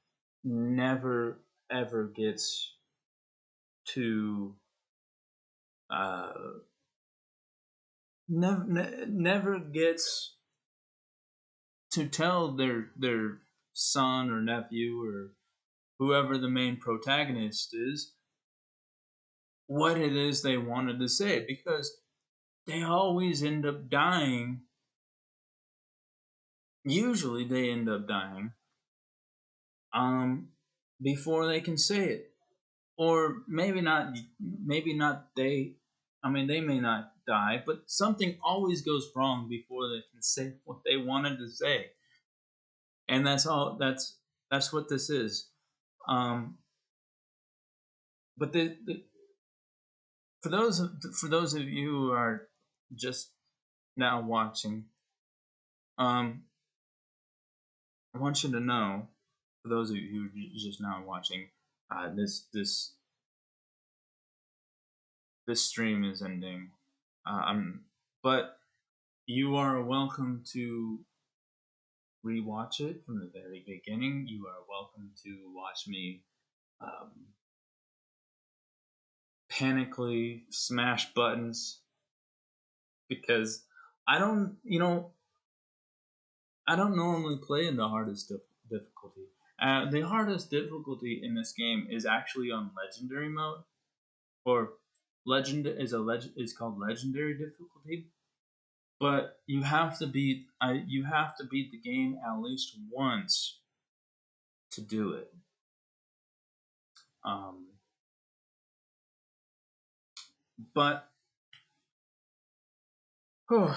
never ever gets to uh, never gets to tell their son or nephew or whoever the main protagonist is what it is they wanted to say, because they always end up dying. Usually they end up dying um before they can say it. Or maybe not they, I mean, they may not die, but something always goes wrong before they can say what they wanted to say. And that's all, that's what this is. um but for those of you who are just now watching, um I want you to know, for those of you who are just now watching, this stream is ending. But you are welcome to rewatch it from the very beginning. You are welcome to watch me um, panically smash buttons, because I don't, I don't normally play in the hardest difficulty. The hardest difficulty in this game is actually on legendary mode, or is called legendary difficulty. But you have to beat the game at least once to do it. Um, but whew,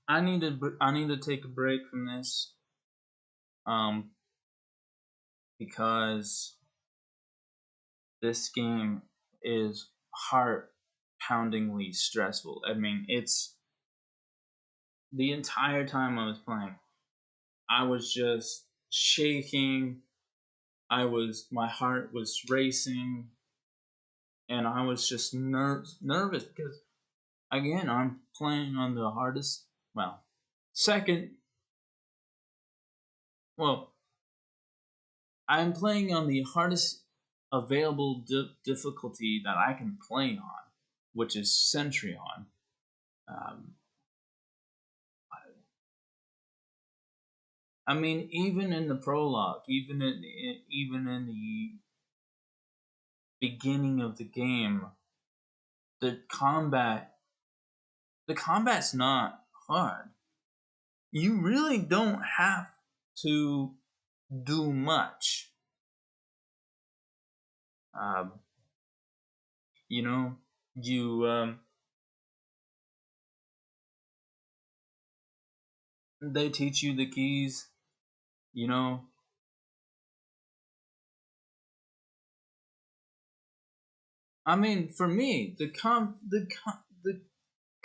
I need to take a break from this, um, because this game is heart poundingly stressful. I mean, it's the entire time I was playing, I was just shaking. My heart was racing, and I was just nervous because, again, I'm playing on the hardest, well, second, well, I'm playing on the hardest available difficulty that I can play on, which is Centurion. Um, I mean, even in the prologue, even in the beginning of the game, the combat the combat's not hard. You really don't have to do much. Um, you know, you they teach you the keys, you know. I mean, for me, the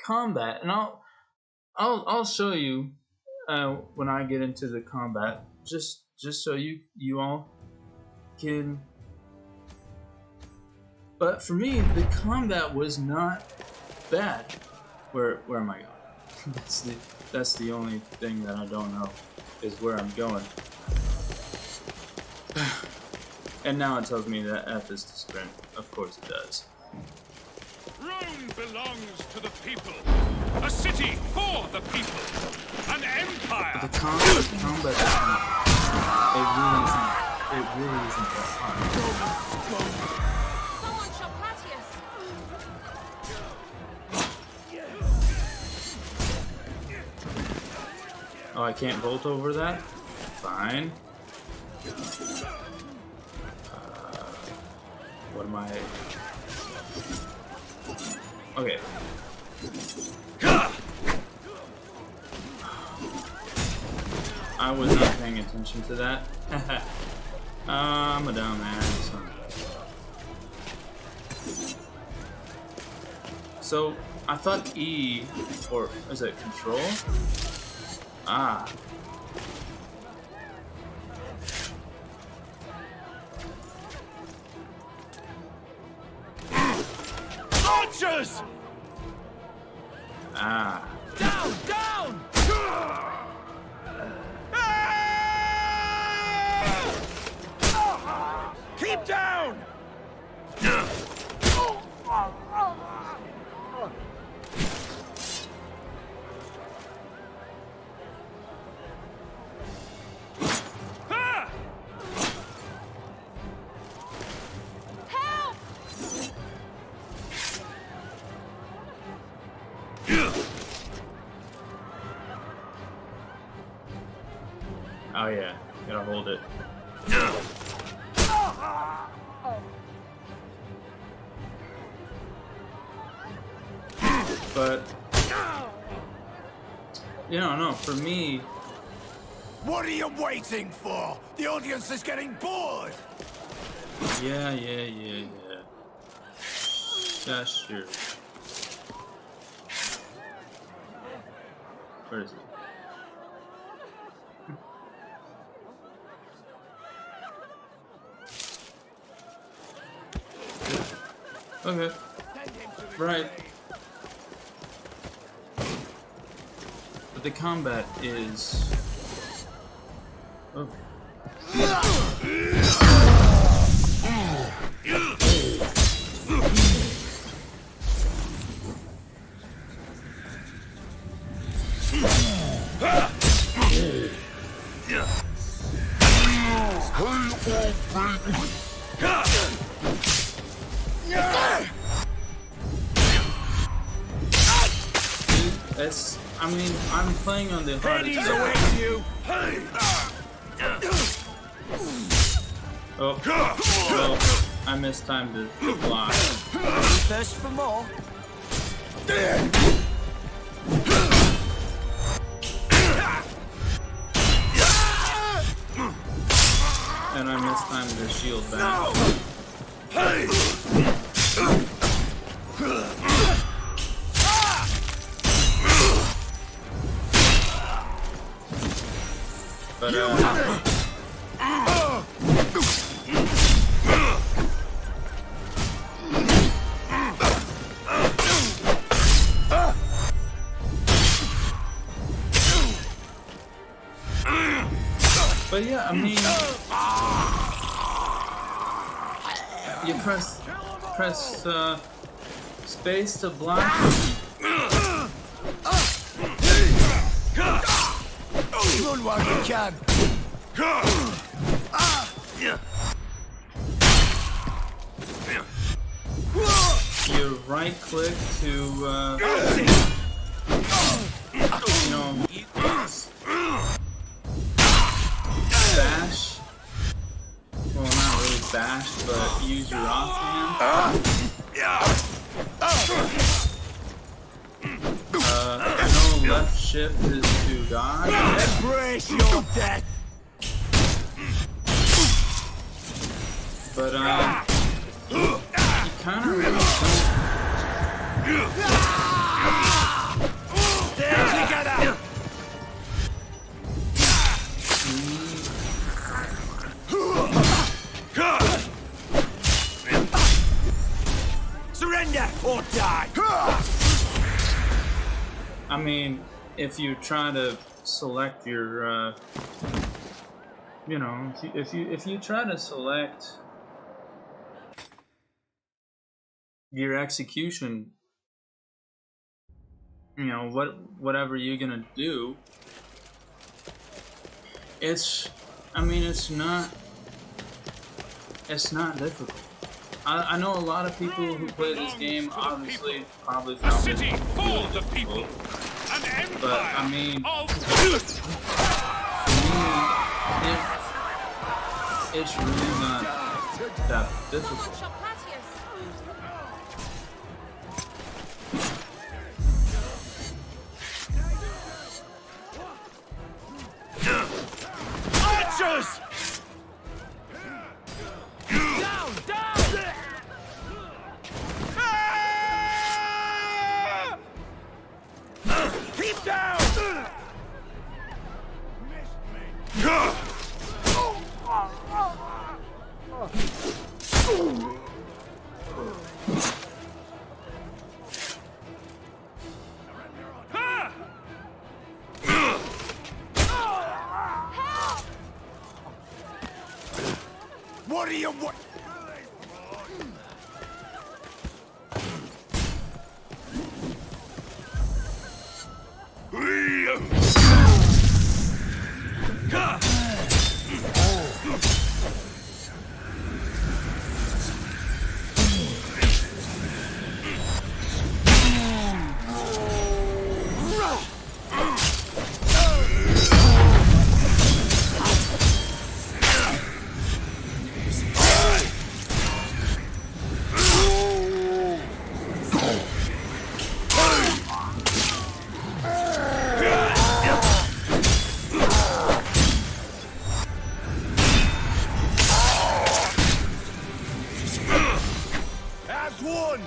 combat, and I'll show you when I get into the combat, just so you all can. But for me, the combat was not bad. Where am I going? that's the only thing that I don't know is where I'm going. And now it tells me that F is to sprint. Of course it does. Rome belongs to the people. A city for the people. An empire. But the combat is not. It really isn't that hard. Someone shot Plautius. Oh, I can't vault over that? Fine. What am I... Okay. I was not paying attention to that. I'm a dumbass. So, I thought E, or is it control? Ah. Archers! Ah. Down! Down! Keep down! Help! Oh yeah, gotta hold it. But you know, no, for me, What are you waiting for? The audience is getting bored! yeah. Yeah, sure. Where is it? Okay. Right. But the combat is... Oh. That's... I mean, I'm playing on the hardest. Oh, well, I mistimed the block. Thirst for more? And I mistimed the shield back. But yeah, I mean, you press space to block. Run while you can. You right click to you know, bash. Well, not really bash, but use your offhand. No left shift is to dodge. Embrace your death. But you kind of really don't. Stay together. Surrender or die. I mean, if you try to select your, you know, if you try to select your execution, you know, whatever you're gonna do, I mean, it's not difficult. I know a lot of people who play this game obviously probably found it really difficult. But I mean, it's really not that difficult. Archers! Down! Down! Keep down! What are you what? As one!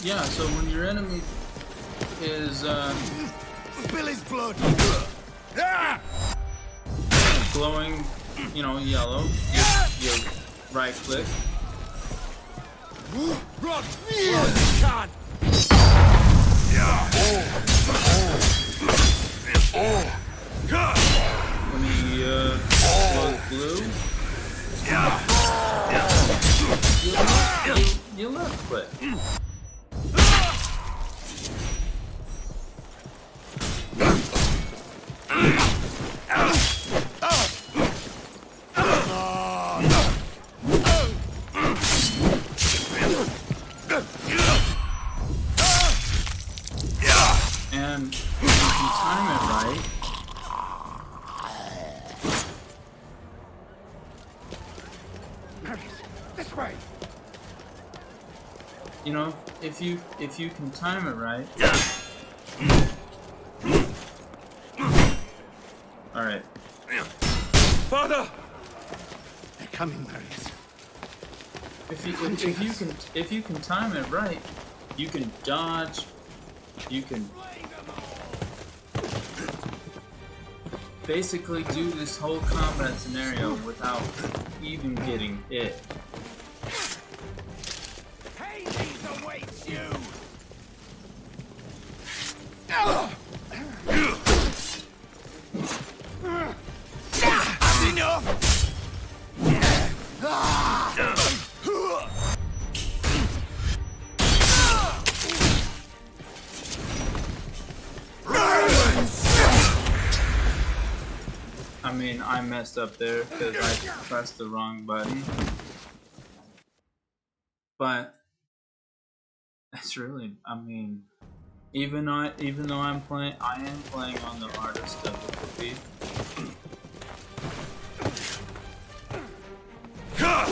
Yeah, so when your enemy is Spill his blood! glowing, you know, yellow, you right click. Run! Run! When he glows blue, you left click. And if you time it right, This way. you know, if you can time it right. All right. Father! They're coming, Marius. If you can time it right, you can dodge. You can basically do this whole combat scenario without even getting hit. Hades awaits you! That's enough! mean, I messed up there because I pressed the wrong button. But it's really, I mean, even though I am playing on the hardest difficulty. Yeah.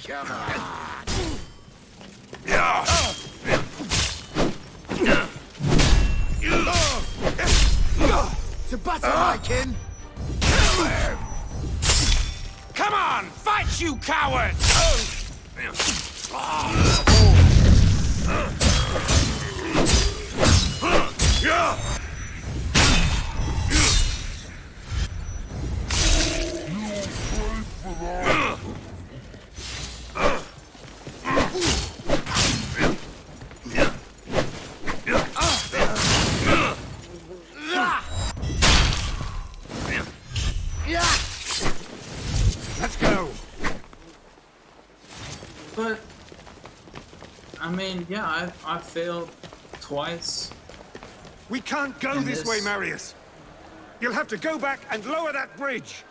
Come on. To butter, my kin. Come on, fight, you cowards! Let's go. But I mean, yeah, I failed twice. We can't go this way, Marius. You'll have to go back and lower that bridge.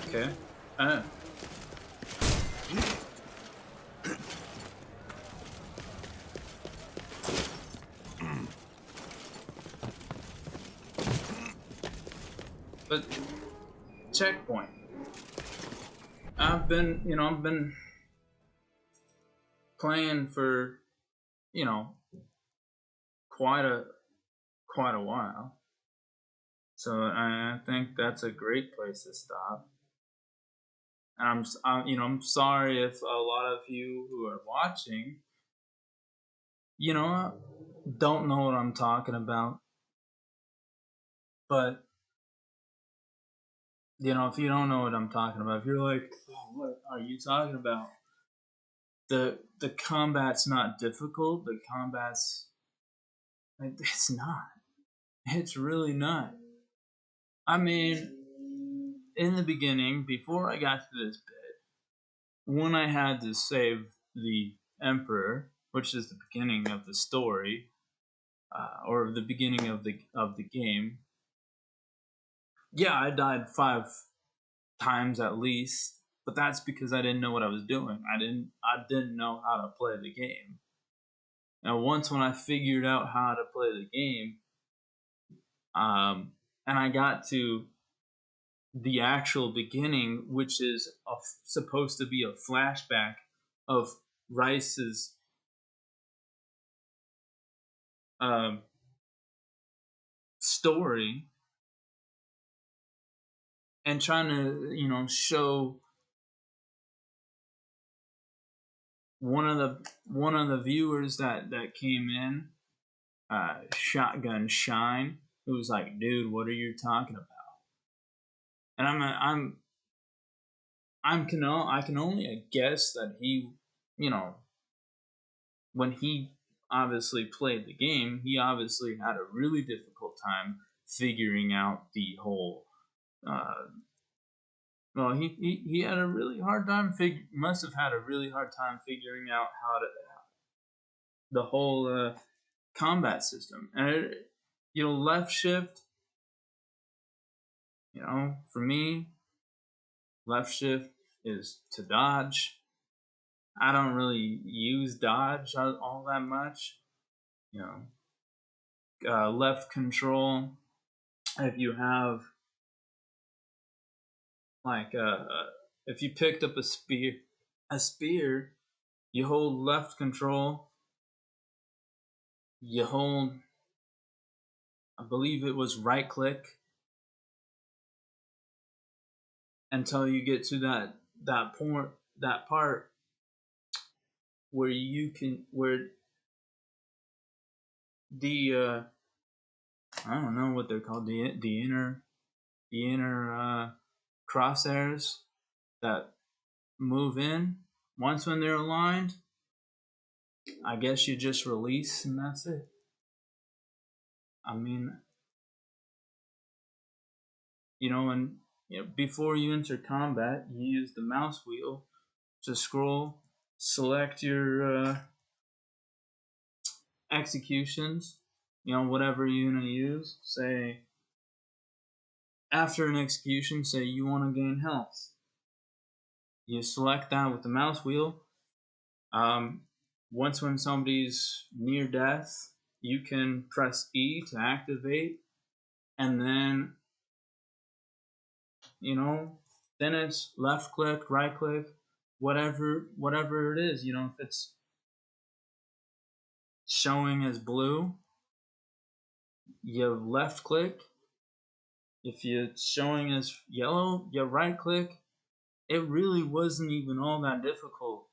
Okay. But checkpoint. I've been playing for, quite a while. So I think that's a great place to stop. And I'm sorry if a lot of you who are watching, don't know what I'm talking about. But if you don't know what I'm talking about, if you're like, oh, what are you talking about? The combat's not difficult. The combat's it's not. It's really not. I mean, in the beginning, before I got to this bit, when I had to save the Emperor, which is the beginning of the story, or the beginning of the game, yeah, I died 5 times at least, but that's because I didn't know what I was doing. I didn't know how to play the game. Now, once when I figured out how to play the game, and I got to the actual beginning, which is supposed to be a flashback of Ryse's story, and trying to show one of the viewers that came in, Shotgun Shine, who was like, "Dude, what are you talking about?" And I can only guess that he, when he obviously played the game, he obviously had a really difficult time figuring out the whole. Well, he had a really hard time must have had a really hard time figuring out how to the whole combat system. And left shift. For me, left shift is to dodge. I don't really use dodge all that much. Left control. If you have if you picked up a spear, you hold left control. You hold, I believe it was right click, until you get to that part where the I don't know what they're called, the inner crosshairs that move in. Once when they're aligned, I guess you just release and that's it. I mean, and before you enter combat, you use the mouse wheel to scroll, select your executions, whatever you're gonna use. Say after an execution, say you want to gain health. You select that with the mouse wheel. Once when somebody's near death, you can press E to activate, and then then it's left click, right click, whatever it is. If it's showing as blue, you left click. If it's showing as yellow, you right click. It really wasn't even all that difficult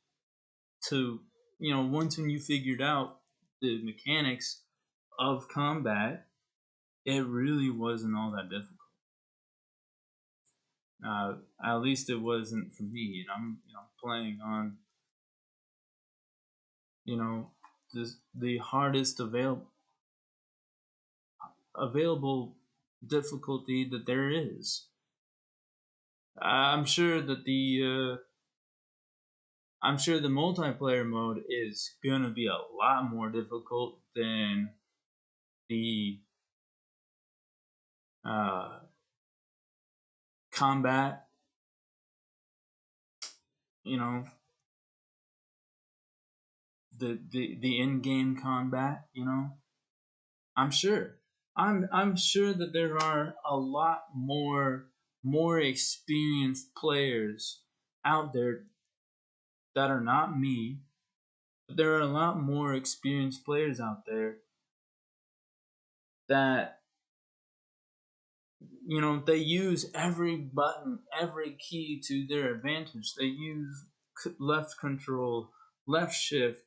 to, once when you figured out the mechanics of combat, it really wasn't all that difficult. At least it wasn't for me, and I'm, playing on, the hardest available difficulty that there is. I'm sure that the multiplayer mode is gonna be a lot more difficult than the combat. The in-game combat. I'm sure. I'm sure that there are a lot more experienced players out there that are not me. But there are a lot more experienced players out there that they use every button, every key to their advantage. They use left control, left shift.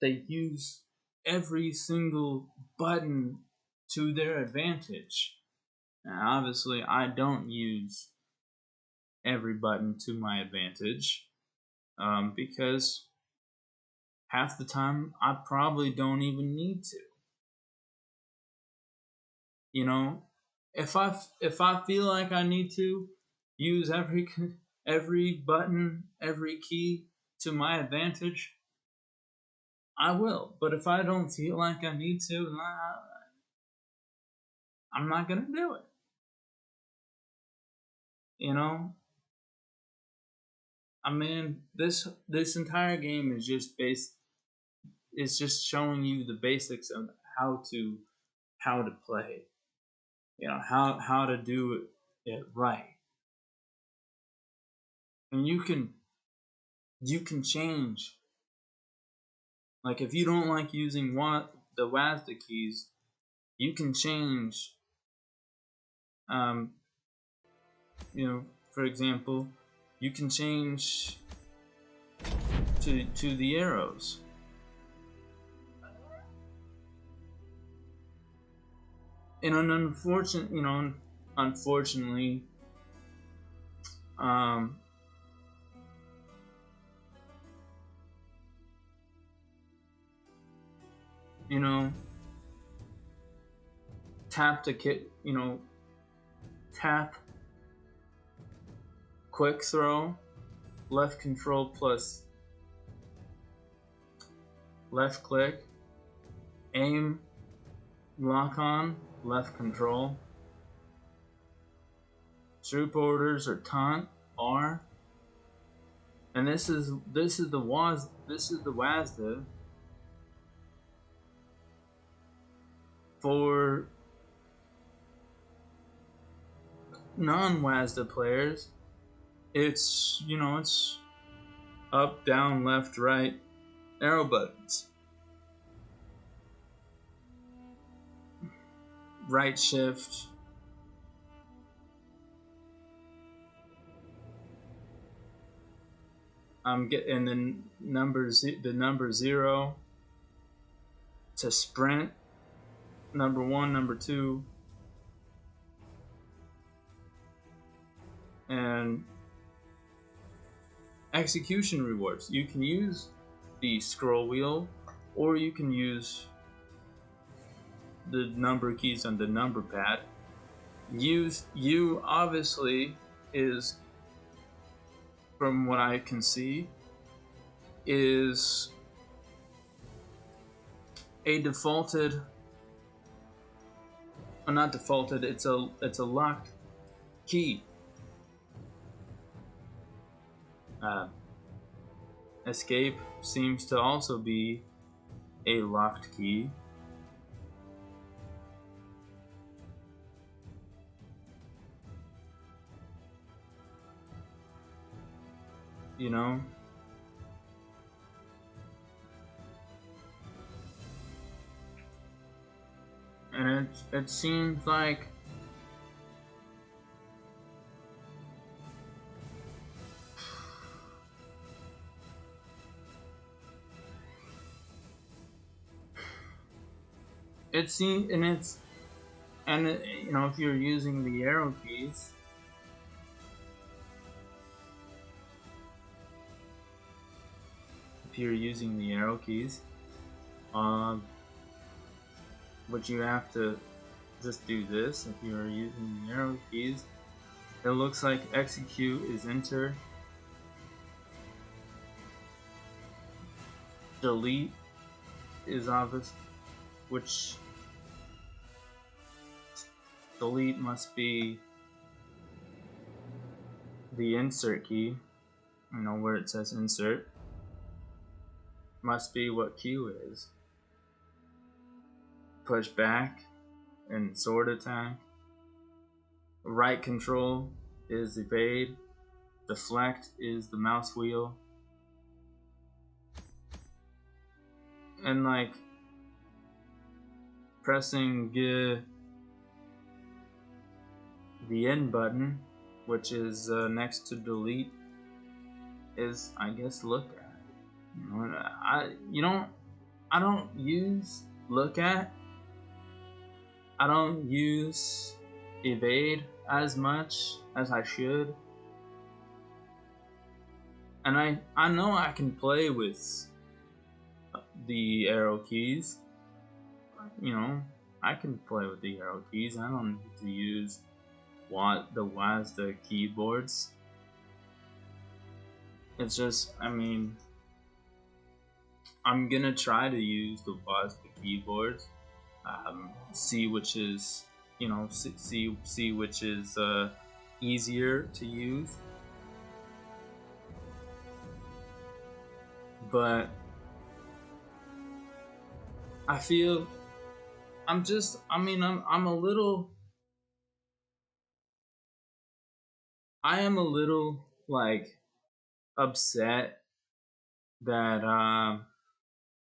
They use every single button to their advantage. Now, obviously, I don't use every button to my advantage, because half the time I probably don't even need to. If I feel like I need to use every button, every key to my advantage, I will. But if I don't feel like I need to, I'm not gonna do it. I mean, this entire game is just based. It's just showing you the basics of how to play. How to do it right. And you can change. Like if you don't like using the WASD keys, you can change. For example, you can change to the arrows. And unfortunately, tap to tap, quick throw, left control plus left click, aim, lock on, left control, troop orders or taunt, R. And this is the WASD for non-WASD players. It's it's up, down, left, right, arrow buttons. Right shift. And then the number 0 to sprint. Number 1, number 2, and execution rewards. You can use the scroll wheel, or you can use the number keys on the number pad. Use U obviously is, from what I can see, is a defaulted, not defaulted. It's a locked key. Escape seems to also be a locked key. You know? And it seems like you know, if you're using the arrow keys, but you have to just do this. If you're using the arrow keys, it looks like execute is enter, delete is obvious, which delete must be the insert key. You know, where it says insert must be what Q is. Push back and sword attack. Right control is evade. Deflect is the mouse wheel. And like pressing the end button, which is next to delete, is, I guess, look at. I don't use look at. I don't use evade as much as I should. And I know I can play with the arrow keys. You know, I can play with the arrow keys. I don't need to use the WASD keyboards. It's just, I mean, I'm gonna try to use the WASD keyboards. See which is, you know, see which is easier to use. But I feel I'm a little, I am a little like upset that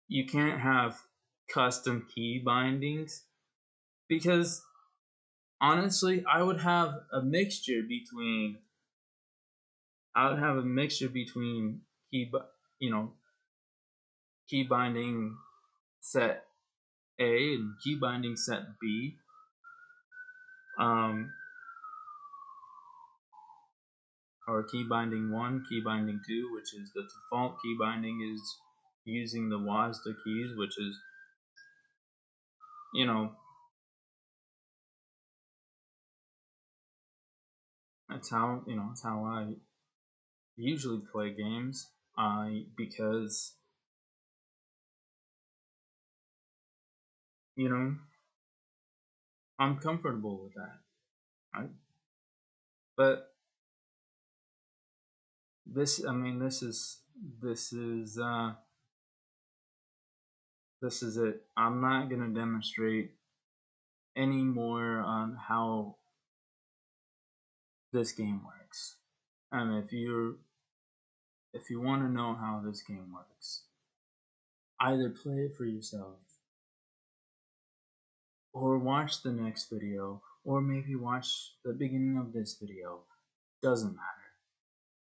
you can't have custom key bindings, because honestly I would have a mixture between key binding set A and key binding set B. Or key binding 1, key binding 2, which is the default key binding is using the WASD keys, which is, you know, that's how I usually play games. Because, you know, I'm comfortable with that, right? But this is it. I'm not gonna demonstrate any more on how this game works. And if you want to know how this game works, either play it for yourself, or watch the next video, or maybe watch the beginning of this video. Doesn't matter.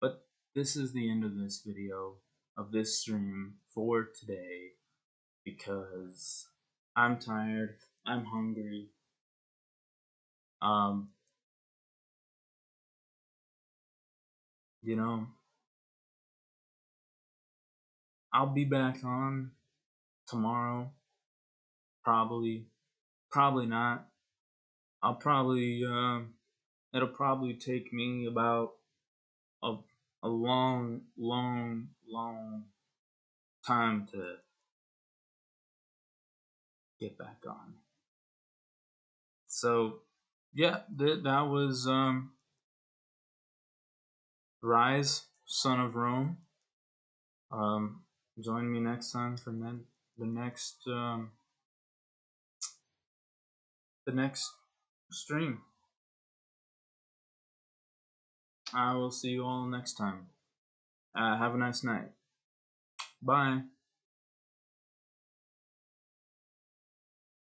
But this is the end of this video, of this stream for today, because I'm tired, I'm hungry. You know, I'll be back on tomorrow. Probably not. I'll probably it'll probably take me about a a long time to get back on. So yeah, that was Ryse, Son of Rome. Um, Join me next time for the next the next stream. I will see you all next time. Have a nice night. Bye.